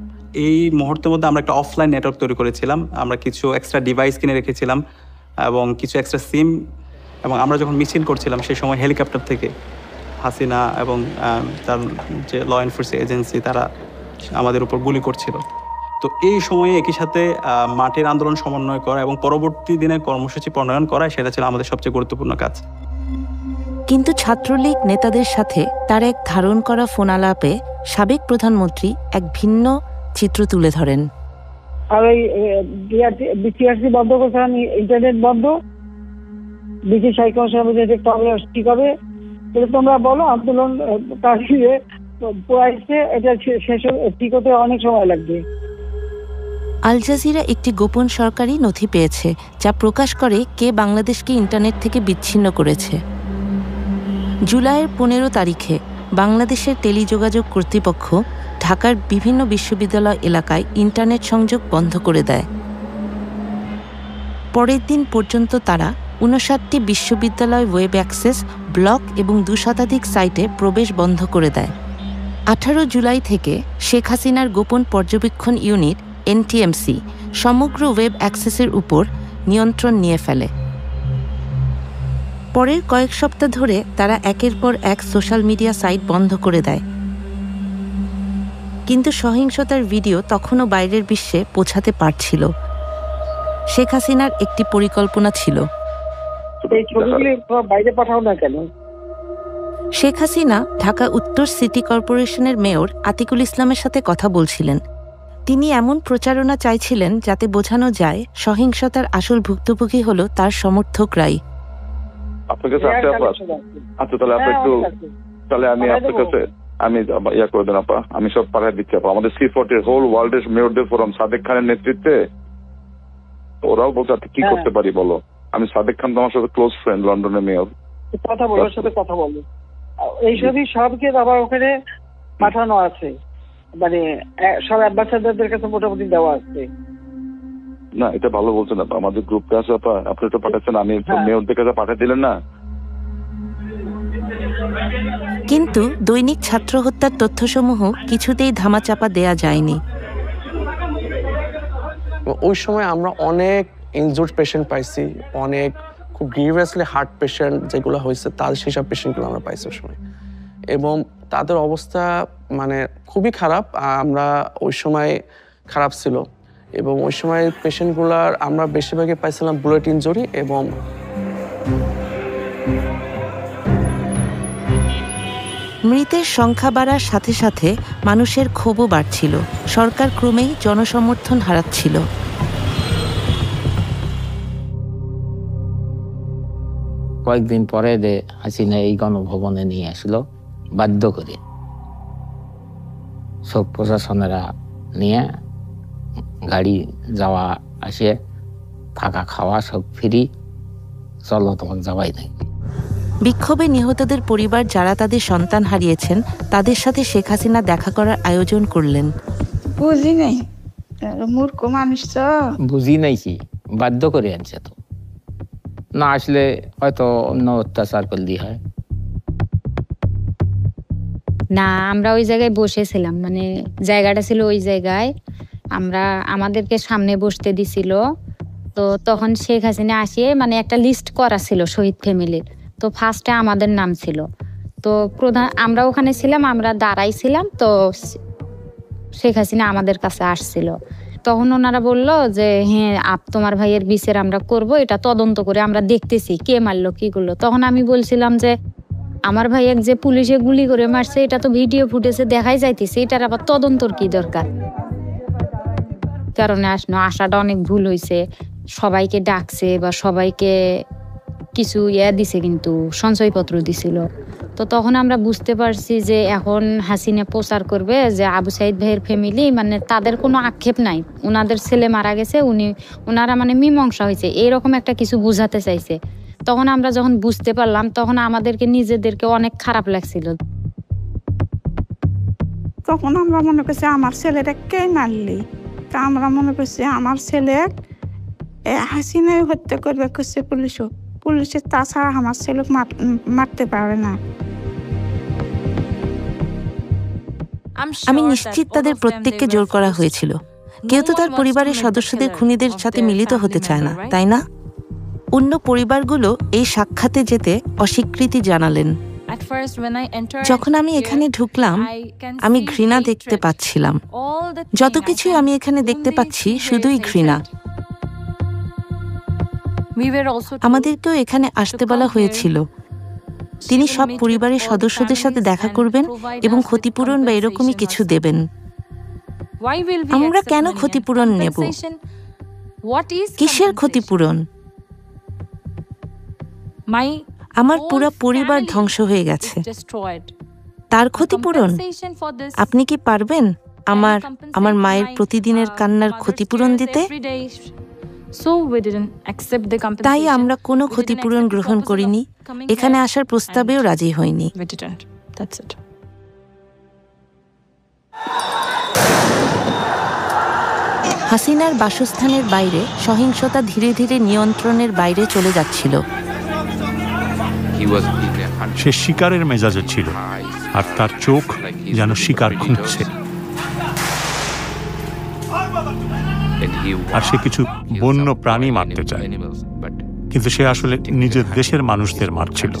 এই মুহূর্তের মধ্যে আমরা একটা অফলাইন নেটওয়ার্ক তৈরি করেছিলাম। আমরা কিছু এক্সট্রা ডিভাইস কিনে রেখেছিলাম এবং কিছু এক্সট্রা সিম, এবং আমরা যখন মিছিল করছিলাম সেই সময় হেলিকপ্টার থেকে হাসিনা এবং তার যে ল এনফোর্সমেন্ট এজেন্সি তারা আমাদের উপর গুলি করছিল। তো এই সময়ে একই সাথে মাঠের আন্দোলন সমন্বয় করা এবং পরবর্তী দিনে কর্মসূচি প্রণয়ন করা, সেটা ছিল আমাদের সবচেয়ে গুরুত্বপূর্ণ কাজ। কিন্তু ছাত্রলীগ নেতাদের সাথে তার এক ধারণ করা ফোনালাপে সাবেক প্রধানমন্ত্রী এক ভিন্ন চিত্র তুলে ধরেন। আর ওই বিটিআরসি বন্ধ করছে, ইন্টারনেট বন্ধ, বিটি সাইকেল ঠিক হবে, তোমরা বলো আন্দোলন পোয়াইছে, এটা শেষ ঠিক হতে অনেক সময় লাগবে। আল জাজিরা একটি গোপন সরকারি নথি পেয়েছে যা প্রকাশ করে কে বাংলাদেশকে ইন্টারনেট থেকে বিচ্ছিন্ন করেছে। জুলাইয়ের 15 তারিখে বাংলাদেশের টেলিযোগাযোগ কর্তৃপক্ষ ঢাকার বিভিন্ন বিশ্ববিদ্যালয় এলাকায় ইন্টারনেট সংযোগ বন্ধ করে দেয়। পরের দিন পর্যন্ত তারা 59টি বিশ্ববিদ্যালয় ওয়েব অ্যাক্সেস, ব্লগ এবং 2 শতাধিক সাইটে প্রবেশ বন্ধ করে দেয়। 18 জুলাই থেকে শেখ হাসিনার গোপন পর্যবেক্ষণ ইউনিট এনটিএমসি সমগ্র ওয়েব অ্যাক্সেসের উপর নিয়ন্ত্রণ নিয়ে ফেলে। পরের কয়েক সপ্তাহ ধরে তারা একের পর এক সোশ্যাল মিডিয়া সাইট বন্ধ করে দেয়। কিন্তু সহিংসতার ভিডিও তখনও বাইরের বিশ্বে পৌঁছাতে পারছিল। শেখ হাসিনার একটি পরিকল্পনা ছিল। শেখ হাসিনা ঢাকা উত্তর সিটি কর্পোরেশনের মেয়র আতিকুল ইসলামের সাথে কথা বলছিলেন। তিনি এমন প্রচারণা চাইছিলেন যাতে বোঝানো যায় সহিংসতার আসল ভুক্তভোগী হলো তার সমর্থকরাই। আপনার কাছে আছে আপা? আচ্ছা, তাহলে আপনি একটু, তাহলে আমি আপনার কাছে আমি ইয়া করে দেন আপা, আমি সব পাঠিয়ে দিচ্ছি আপা। আমাদের C40 হোল ওয়ার্ল্ডের মেয়রদের ফোরাম সাদেক খানের নেতৃত্বে, ওরাও বলছে কি করতে পারি বলো। আমি সাদেক খান তো আমার সাথে ক্লোজ ফ্রেন্ড, লন্ডনের মেয়র। কথা বলো, ওর সাথে কথা বলো। এইসবই সবকে আবার ওখানে পাঠানো আছে, মানে সব অ্যাম্বাসাডারদের কাছে মোটামুটি দেওয়া আছে। না এটা ভালো বলছেন আপা, আমাদের গ্রুপে আছে আপা, আপনি তো পাঠাচ্ছেন, আমি মেয়রদের কাছে পাঠিয়ে দিলেন না। কিন্তু দৈনিক ছাত্র হত্যার তথ্যসমূহ কিছুতেই ধামাচাপা দেয়া যায়নি। ওই সময় আমরা অনেক ইনজুর্ড পেশেন্ট পাইছি, অনেক খুব গ্রিভিয়াসলি হার্ট পেশেন্ট যেগুলো হয়েছে তাদের সেসব পেশেন্টগুলো আমরা পাইছি ওই সময়, এবং তাদের অবস্থা মানে খুবই খারাপ। আমরা ওই সময় খারাপ ছিল, এবং ওই সময় পেশেন্টগুলার আমরা বেশিরভাগই পাইছিলাম বুলেট ইনজুরি। এবং মৃতের সংখ্যা বাড়ার সাথে সাথে মানুষের ক্ষোভও বাড়ছিল। সরকার ক্রমেই জনসমর্থন হারাচ্ছিল। কয়েকদিন পরে যে হাসিনা এই গণভবনে নিয়ে আসলো বাধ্য করে, সব প্রশাসনেরা নিয়ে গাড়ি যাওয়া আসে, থাকা খাওয়া সব ফ্রি, চলো তোমাকে যাওয়াই নাই। বিক্ষোভে নিহতদের পরিবার যারা তাদের সন্তান হারিয়েছেন তাদের সাথে শেখ হাসিনা দেখা করার আয়োজন করলেন। বুঝি নাই, মূর্খ মানুষ তো। বুঝি নাই কি, বাধ্য করে আনছে তো, না আসলে হয়তো অন্য অত্যাচার করলি হয়। না, আমরা ওই জায়গায় বসেছিলাম, মানে জায়গাটা ছিল ওই জায়গায়, আমাদেরকে সামনে বসতে দিছিল। তো তখন শেখ হাসিনা আসিয়ে মানে একটা লিস্ট করা ছিল শহীদ ফ্যামিলির, তো ফার্স্টে আমাদের নাম ছিল। তো আমরা ওখানে ছিলাম, আমরা দাঁড়াইছিলাম, তো শেখ হাসিনা আমাদের কাছে আসছিল। তখন ওনারা বললো যে হ্যাঁ তোমার ভাইয়ের বিচার আমরা করব, এটা তদন্ত করে আমরা দেখতেছি কে মারলো কি করলো। তখন আমি বলছিলাম যে আমার ভাইয়ের যে পুলিশে গুলি করে মারছে এটা তো ভিডিও ফুটেজে দেখাই যাইতেছে, এটার আবার তদন্তর কি দরকার। কারণে আসাটা অনেক ভুল হয়েছে, সবাইকে ডাকছে বা সবাইকে কিছু দিছে, কিন্তু সঞ্চয়পত্র দিছিল। তো তখন আমরা বুঝতে পারছি যে এখন হাসিনা প্রচার করবে যে আবু সাইদ ভাইয়ের ফ্যামিলি মানে তাদের কোনো আক্ষেপ নাই, ওনাদের ছেলে মারা গেছে, ওনারা মানে মীমাংসা হয়েছে, এইরকম একটা কিছু বুঝাতে চাইছে। তখন আমরা যখন বুঝতে পারলাম তখন আমাদেরকে নিজেদেরকে অনেক খারাপ লাগছিল। তখন আমরা মনে করছি আমার ছেলেটা কে মারলি, তা আমরা মনে করছি আমার ছেলে হাসিনাই হত্যা করবে করছে পুলিশের, তাছাড়া আমার ছেলে মারতে পারে না। আমি নিশ্চিত তাদের প্রত্যেককে জোর করা হয়েছিল। কেউ তো তার পরিবারের সদস্যদের খুনিদের সাথে মিলিত হতে চায় না, তাই না? অন্য পরিবারগুলো এই সাক্ষাতে যেতে অস্বীকৃতি জানালেন। যখন আমি এখানে ঢুকলাম আমি ঘৃণা দেখতে পাচ্ছিলাম। যত কিছুই আমি এখানে দেখতে পাচ্ছি শুধুই ঘৃণা। আমাদেরকেও এখানে আসতে বলা হয়েছিল। তিনি সব পরিবারের সদস্যদের সাথে দেখা করবেন এবং ক্ষতিপূরণ বা এরকমই কিছু দেবেন। আমরা কেন ক্ষতিপূরণ নেব? কিসের ক্ষতিপূরণ? আমার পুরো পরিবার ধ্বংস হয়ে গেছে, তার ক্ষতিপূরণ? আপনি কি পারবেন আমার মায়ের প্রতিদিনের কান্নার ক্ষতিপূরণ দিতে? তাই আমরা কোনো ক্ষতিপূরণ গ্রহণ করিনি, এখানে আসার প্রস্তাবেও রাজি হইনি। হাসিনার বাসস্থানের বাইরে সহিংসতা ধীরে ধীরে নিয়ন্ত্রণের বাইরে চলে যাচ্ছিল। সে শিকারের মেজাজে ছিল, আর তার চোখ যেন শিকার খুঁজছে। আর সে কিছু বন্য প্রাণী মারতে চায়, কিন্তু সে আসলে নিজের দেশের মানুষদের মারছিল।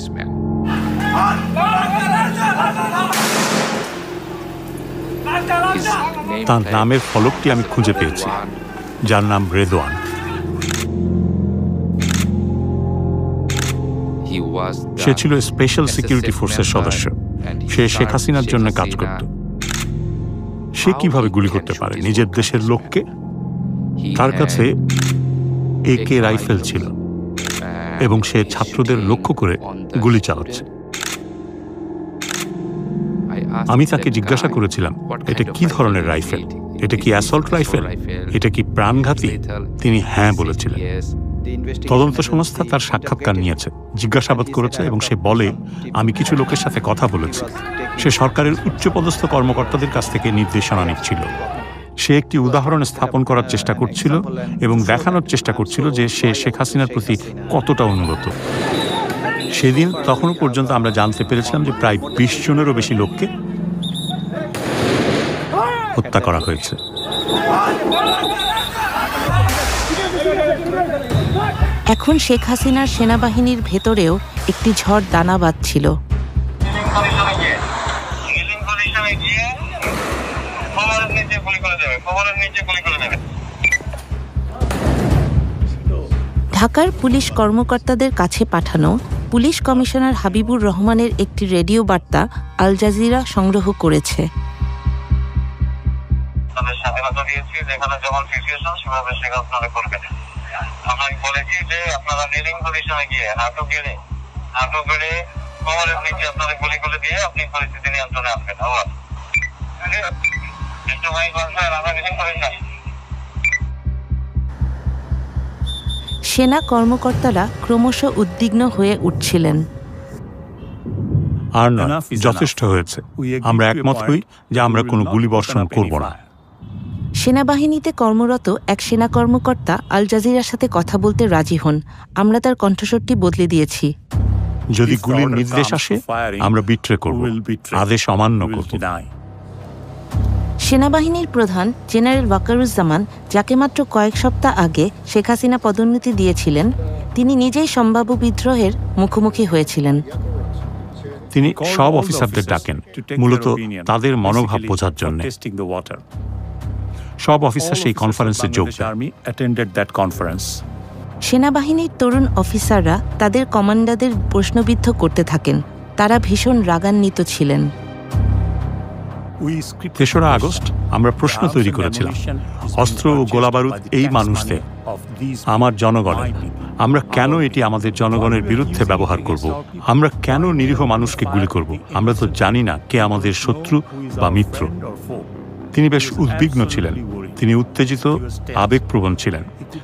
তার নামের ফলকটি আমি খুঁজে পেয়েছি, যার নাম রেদওয়ান। সে ছিল স্পেশাল সিকিউরিটি ফোর্সের সদস্য। সে শেখ হাসিনার জন্য কাজ করত। সে কিভাবে গুলি করতে পারে নিজের দেশের লোককে? তার কাছে AK রাইফেল ছিল এবং সে ছাত্রদের লক্ষ্য করে গুলি চালাচ্ছে। আমি তাকে জিজ্ঞাসা করেছিলাম, এটা কি ধরনের রাইফেল? এটা কি অ্যাসল্ট রাইফেল? এটা কি প্রাণঘাতী? তিনি হ্যাঁ বলেছিলেন। তদন্ত সংস্থা তার সাক্ষাৎকার নিয়েছে, জিজ্ঞাসাবাদ করেছে এবং সে বলে, আমি কিছু লোকের সাথে কথা বলেছি। সে সরকারের উচ্চপদস্থ কর্মকর্তাদের কাছ থেকে নির্দেশনা নিচ্ছিল। সে একটি উদাহরণ স্থাপন করার চেষ্টা করছিল এবং দেখানোর চেষ্টা করছিল যে সে শেখ হাসিনার প্রতি কতটা অনুগত। সেদিন তখনও পর্যন্ত আমরা জানতে পেরেছিলাম যে প্রায় 20 জনেরও বেশি লোককে হত্যা করা হয়েছে। এখন শেখ হাসিনার সেনাবাহিনীর ভেতরেও একটি ঝড় দানা বাঁধছিল। ঢাকার পুলিশ কর্মকর্তাদের কাছে পাঠানো পুলিশ কমিশনার হাবিবুর রহমানের একটি রেডিও বার্তা আল জাজিরা সংগ্রহ করেছে। সেনা কর্মকর্তারা ক্রমশ উদ্বিগ্ন হয়ে উঠছিলেন। আর না, যথেষ্ট হয়েছে। আমরা একমত হই যে আমরা কোনো গুলিবর্ষণ করব না। সেনাবাহিনীতে কর্মরত এক সেনা কর্মকর্তা আল জাজিরার সাথে কথা বলতে রাজি হন। আমরা তার কণ্ঠস্বরটি বদলে দিয়েছি। যদি গুলির নির্দেশ আসে আমরা বিট্রে করব, আদেশ অমান্য করব। সেনাবাহিনীর প্রধান জেনারেল ওয়াকারুজ্জামান, যাকে মাত্র কয়েক সপ্তাহ আগে শেখ হাসিনা পদোন্নতি দিয়েছিলেন, তিনি নিজেই সম্ভাব্য বিদ্রোহের মুখোমুখি হয়েছিলেন। তিনি সব অফিসারদের ডাকেন মূলত তাদের মনোভাব বোঝার জন্য। সব অফিসার সেই কনফারেন্সে যোগ দেন। সেনাবাহিনীর তরুণ অফিসাররা তাদের কমান্ডারদের প্রশ্নবিদ্ধ করতে থাকেন। তারা ভীষণ রাগান্বিত ছিলেন। 3রা আগস্ট আমরা প্রশ্ন তৈরি করেছিলাম, অস্ত্র ও গোলাবারুদ এই মানুষদের, আমার জনগণের, আমরা কেন এটি আমাদের জনগণের বিরুদ্ধে ব্যবহার করব? আমরা কেন নিরীহ মানুষকে গুলি করব? আমরা তো জানি না কে আমাদের শত্রু বা মিত্র। তিনি বেশ উদ্বিগ্ন ছিলেন, তিনি উত্তেজিত, আবেগপ্রবণ ছিলেন,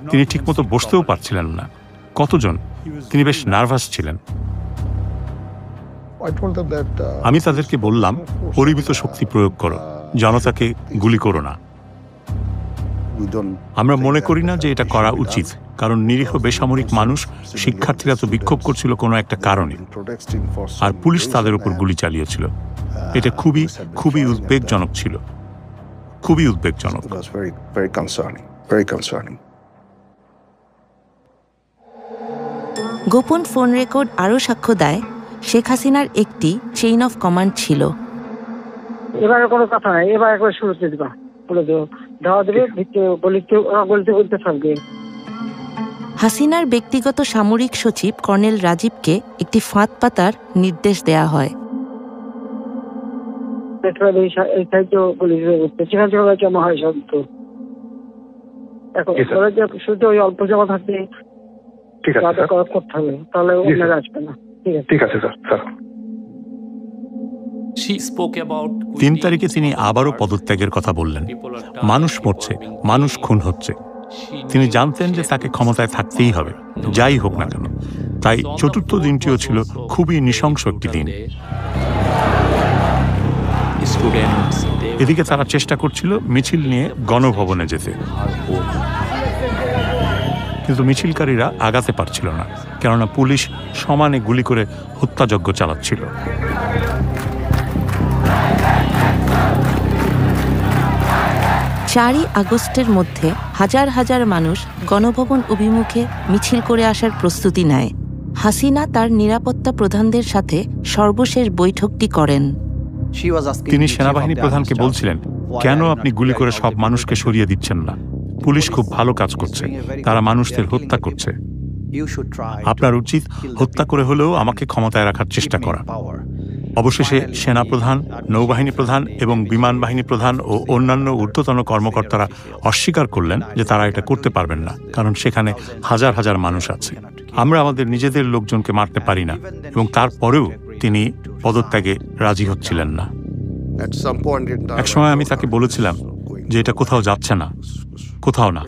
তিনি ঠিকমতো বসতেও পারছিলেন না। কতজন? তিনি বেশ নার্ভাস ছিলেন। আমি তাদেরকে বললাম, পরিমিত শক্তি প্রয়োগ করো, জনতাকে গুলি করো না। আমরা মনে করি না যে এটা করা উচিত, কারণ নিরীহ বেসামরিক মানুষ, শিক্ষার্থীরা তো বিক্ষোভ করছিল কোনো একটা কারণে, আর পুলিশ তাদের উপর গুলি চালিয়েছিল। এটা খুবই খুবই উদ্বেগজনক ছিল, খুবই উদ্বেগজনক। গোপন ফোন রেকর্ড আরও সাক্ষ্য দেয়, শেখ হাসিনার একটি চেইন অফ কমান্ড ছিল। এবারে কোনো কথা নাই, এবার একবার শুরুতে দিবা, বলে দেবো, ধাওয়া দেবে, বলতে থাকবে। হাসিনার ব্যক্তিগত সামরিক সচিব কর্নেল রাজীবকে একটি ফাঁদ পাতার নির্দেশ দেয়া হয়। শুধু ওই অল্প জমা থাকবে, করতে হবে, তাহলে অন্যরা আসবে না। ঠিক আছে স্যার। 3 তারিখে তিনি আবারও পদত্যাগের কথা বললেন। মানুষ মরছে, মানুষ খুন হচ্ছে। তিনি জানতেন যে তাকে ক্ষমতায় থাকতেই হবে, যাই হোক না কেন। তাই 4র্থ দিনটিও ছিল খুবই নৃশংস একটি দিন। এদিকে তারা চেষ্টা করছিল মিছিল নিয়ে গণভবনে যেতে, কিন্তু মিছিলকারীরা আগাতে পারছিল না, কেননা পুলিশ সমানে গুলি করে হত্যাযজ্ঞ চালাচ্ছিল। চারই আগস্টের মধ্যে হাজার হাজার মানুষ গণভবন অভিমুখে মিছিল করে আসার প্রস্তুতি নেয়। হাসিনা তার নিরাপত্তা প্রধানদের সাথে সর্বশেষ বৈঠকটি করেন। তিনি সেনাবাহিনী প্রধানকে বলছিলেন, কেন আপনি গুলি করে সব মানুষকে সরিয়ে দিচ্ছেন না? পুলিশ খুব ভালো কাজ করছে, তারা মানুষদের হত্যা করছে। আপনার উচিত হত্যা করে হলেও আমাকে ক্ষমতায় রাখার চেষ্টা করা। অবশেষে সেনাপ্রধান, নৌবাহিনী প্রধান এবং বিমান বাহিনী প্রধান ও অন্যান্য ঊর্ধ্বতন কর্মকর্তারা অস্বীকার করলেন যে তারা এটা করতে পারবেন না, কারণ সেখানে হাজার হাজার মানুষ আছে। আমরা আমাদের নিজেদের লোকজনকে মারতে পারি না, এবং তারপরেও তিনি পদত্যাগে রাজি হচ্ছিলেন না। একসময় আমি তাকে বলেছিলাম যে এটা কোথাও যাচ্ছে না, কোথাও না।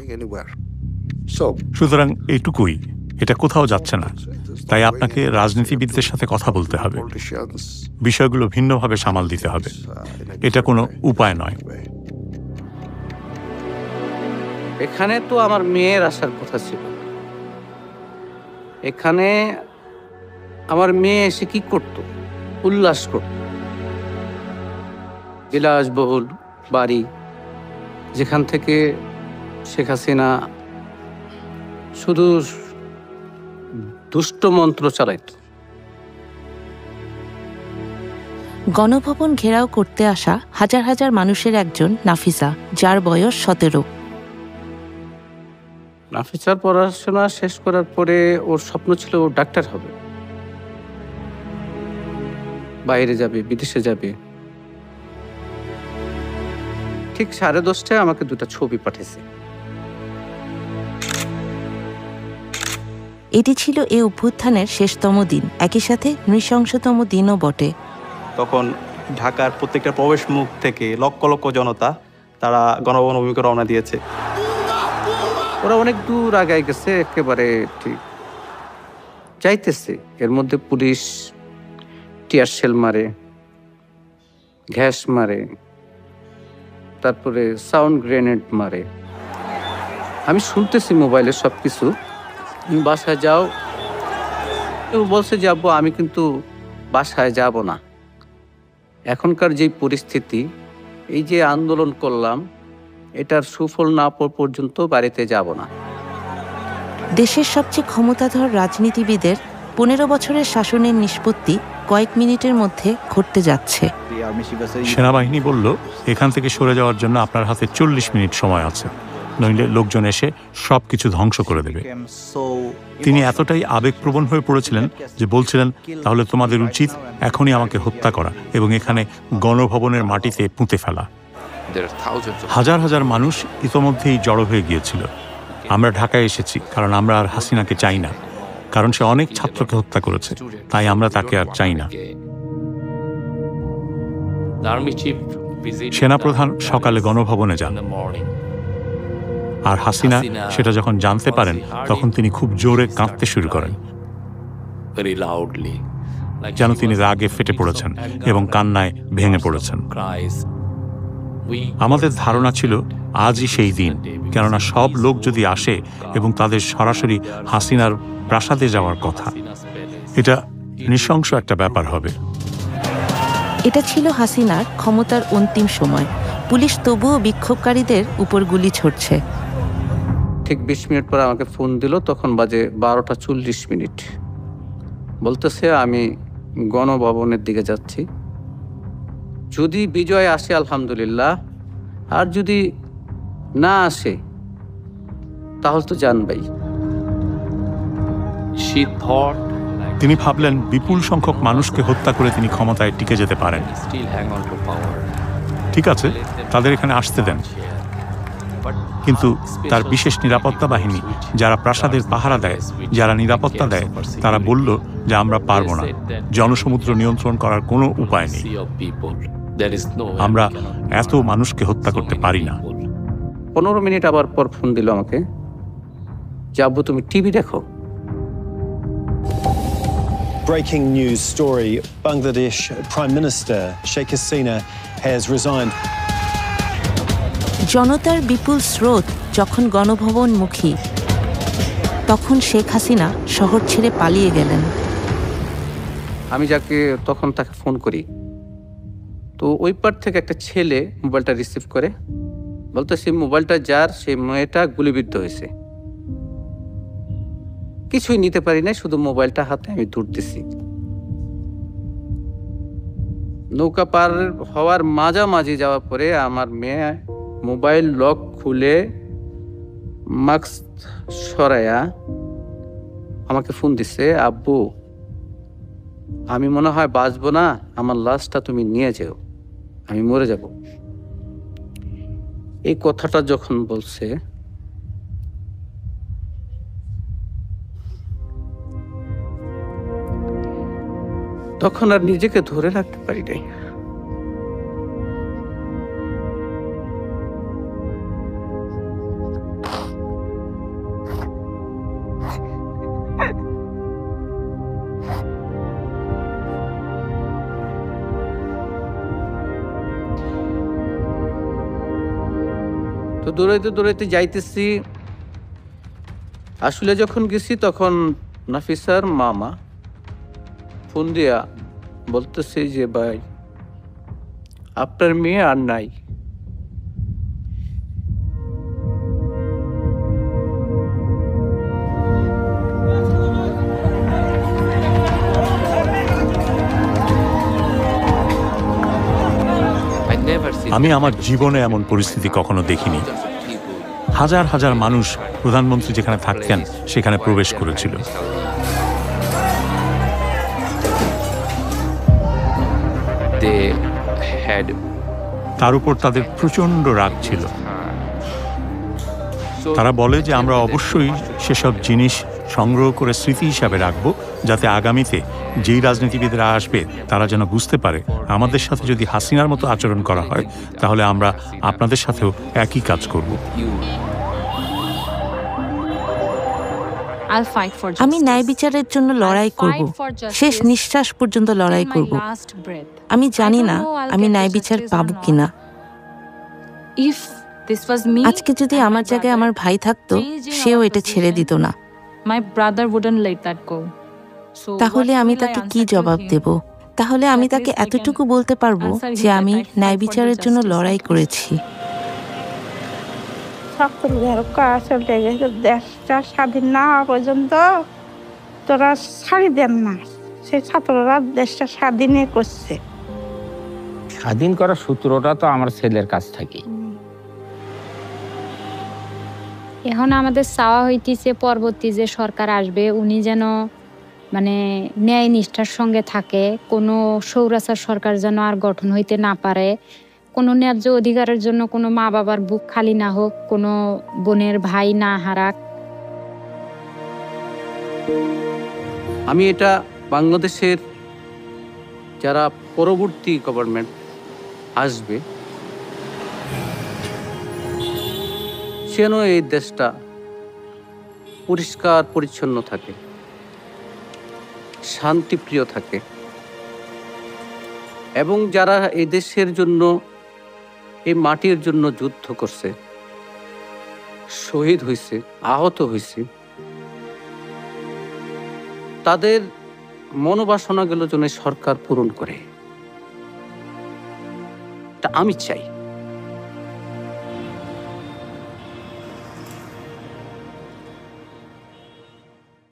সুতরাং এইটুকুই, এটা কোথাও যাচ্ছে না। তাই আপনাকে রাজনীতিবিদদের সাথে কথা বলতে হবে, বিষয়গুলো ভিন্নভাবে সামাল দিতে হবে। এটা কোনো উপায় নয়। এখানে তো আমার মেয়ের আসার কথা ছিল। এখানে আমার মেয়ে এসে কি করত? উল্লাস করত। বিলাসবহুল বাড়ি, যেখান থেকে শেখ হাসিনা শুধু দুষ্ট মন্ত্র চালাইত। গণভবন ঘেরাও করতে আসা হাজার হাজার মানুষের একজন নাফিসা, যার বয়স 17। নাফিসার পড়াশোনা শেষ করার পরে ওর স্বপ্ন ছিল ও ডাক্তার হবে, বাইরে যাবে, বিদেশে যাবে। ঠিক 10:30টায় আমাকে 2টা ছবি পাঠিয়েছে। এটি ছিল এই অভ্যুত্থানের শেষতম দিন, একই সাথে নৃশংসতম দিনও বটে। তখন ঢাকার প্রত্যেকটা প্রবেশ মুখ থেকে লক্ষ লক্ষ জনতা তারা গণভবন অভিমুখে রওনা দিয়েছে। ওরা অনেক দূর আগায় গেছে, একেবারে ঠিক যাইতেছে। এর মধ্যে পুলিশ টিয়ার শেল মারে, গ্যাস মারে, তারপরে সাউন্ড গ্রেনেড মারে। আমি শুনতেছি মোবাইলে সবকিছু। তুমি বাসায় যাও। কেউ বলছে যে আব্বু আমি কিন্তু বাসায় যাব না। এখনকার যে পরিস্থিতি, এই যে আন্দোলন করলাম, এটার সুফল না পাওয়া পর্যন্ত বাড়িতে যাব না। দেশের সবচেয়ে ক্ষমতাধর রাজনীতিবিদের 15 বছরের শাসনের নিষ্পত্তি কয়েক মিনিটের মধ্যে ঘটতে যাচ্ছে। সেনাবাহিনী বলল, এখান থেকে সরে যাওয়ার জন্য আপনার হাতে 40 মিনিট সময় আছে, নইলে লোকজন এসে সবকিছু ধ্বংস করে দেবে। তিনি এতটাই আবেগপ্রবণ হয়ে পড়েছিলেন যে বলছিলেন, তাহলে তোমাদের উচিত এখনই আমাকে হত্যা করা এবং এখানে গণভবনের মাটিতে পুঁতে ফেলা। হাজার হাজার মানুষ ইতোমধ্যেই জড়ো হয়ে গিয়েছিল। আমরা ঢাকায় এসেছি কারণ আমরা আর হাসিনাকে চাই না, কারণ সে অনেক ছাত্রকে হত্যা করেছে, তাই আমরা তাকে আর চাই না। সেনাপ্রধান সকালে গণভবনে যান, আর হাসিনা সেটা যখন জানতে পারেন তখন তিনি খুব জোরে কাঁদতে শুরু করেন, যেন তিনি রাগে ফেটে পড়েছেন এবং কান্নায় ভেঙে পড়েছেন। আমাদের ধারণা ছিল আজই সেই দিন, কেননা সব লোক যদি আসে এবং তাদের সরাসরি হাসিনার প্রাসাদে যাওয়ার কথা, এটা নৃশংস একটা ব্যাপার হবে। এটা ছিল হাসিনার ক্ষমতার অন্তিম সময়। পুলিশ তবুও বিক্ষোভকারীদের উপর গুলি ছড়ছে। ঠিক 20 মিনিট পর আমাকে ফোন দিল, তখন বাজে 12:40। বলতেছে আমি গণভবনের দিকে যাচ্ছি, যদি বিজয় আসে আলহামদুলিল্লাহ, আর যদি না আসে তাহলে তো জানবাই। তিনি ভাবলেন বিপুল সংখ্যক মানুষকে হত্যা করে তিনি ক্ষমতায় টিকে যেতে পারেন। ঠিক আছে, তাদের এখানে আসতে দেন, কিন্তু তার বিশেষ নিরাপত্তা বাহিনী যারা প্রাসাদের পাহারা দেয়, যারা নিরাপত্তা দেয়, তারা বলল যে আমরা পারবো না, জনসমুদ্র নিয়ন্ত্রণ করার কোনো উপায় নেই, আমরা এত মানুষকে হত্যা করতে পারি না। 15 মিনিট আবার পর ফোন দিল আমাকে, যে আব্বু তুমি টিভি দেখো। Breaking news story: Bangladesh Prime Minister Sheikh Hasina has resigned. জনতার বিপুল স্রোত যখন গণভবনমুখী, তখন শেখ হাসিনা শহর ছেড়ে পালিয়ে গেলেন। আমি যাকে তখন তাকে ফোন করি, তো ওই পার থেকে একটা ছেলে মোবাইলটা রিসিভ করে, বলতেছে মোবাইলটা যার, সেই মেয়েটা গুলিবিদ্ধ হয়েছে। কিছুই নিতে পারি না, শুধু মোবাইলটা হাতে আমি দৌড়তেছি। নৌকা পার হওয়ার মাঝামাঝি যাওয়ার পরে আমার মেয়ে মোবাইল লক খুলে মাস্ক সরাইয়া আমাকে ফোন দিচ্ছে, আব্বু আমি মনে হয় বাঁচবো না, আমার লাশটা তুমি নিয়ে যাও, আমি মরে যাব। এই কথাটা যখন বলছে, তখন আর নিজেকে ধরে রাখতে পারি নাই। তো দৌড়াইতে দৌড়াইতে যাইতেছি, আসলে যখন গেছি তখন নাফিসার মামা ফোন দিয়া বলতেছে যে ভাই আপনার মেয়ে আর নাই। আমি আমার জীবনে এমন পরিস্থিতি কখনো দেখিনি। হাজার হাজার মানুষ প্রধানমন্ত্রী যেখানে থাকতেন সেখানে প্রবেশ করেছিল। তার উপর তাদের প্রচন্ড রাগ ছিল। তারা বলে যে আমরা অবশ্যই সেসব জিনিস সংগ্রহ করে স্মৃতি হিসাবে রাখবো, যাতে আগামীতে যেই রাজনীতিবিদরা আসবে তারা যেন বুঝতে পারে আমাদের সাথে যদি হাসিনার মতো আচরণ করা হয় তাহলে আমরা আপনাদের সাথেও একই কাজ করব। আমি ন্যায় বিচারের জন্য লড়াই করব, শেষ নিঃশ্বাস পর্যন্ত লড়াই করব। আমি জানি না আমি ন্যায় বিচার পাবো কিনা। আজকে যদি আমার জায়গায় আমার ভাই থাকতো, সেও এটা ছেড়ে দিত না। তাহলে আমি তাকে কি জবাব দেব? তাহলে আমি তাকে এতটুকু বলতে পারবো যে আমি ন্যায় বিচারের জন্য লড়াই করেছি। দেশটা স্বাধীন না হওয়া পর্যন্ত তোরা ছাড়ি দেন না, সেই ছাত্ররা দেশটা স্বাধীনই করছে। স্বাধীন করার সূত্রটা তো আমার ছেলের কাছ থেকে। এখন আমাদের চাওয়া হইতেছে পরবর্তী যে সরকার আসবে উনি যেন মানে ন্যায় নিষ্ঠার সঙ্গে থাকে, কোনো স্বৈরাচার সরকার যেন আর গঠন হইতে না পারে, কোনো ন্যায্য অধিকারের জন্য কোনো মা বাবার বুক খালি না হোক, কোনো বোনের ভাই না হারাক। আমি এটা বাংলাদেশের যারা পরবর্তী গভর্নমেন্ট আসবে যেন এই দেশটা পরিষ্কার পরিচ্ছন্ন থাকে, শান্তিপ্রিয় থাকে, এবং যারা এই দেশের জন্য, এই মাটির জন্য যুদ্ধ করছে, শহীদ হয়েছে, আহত হয়েছে, তাদের মনোবাসনাগুলো যেন সরকার পূরণ করে, এটা আমি চাই।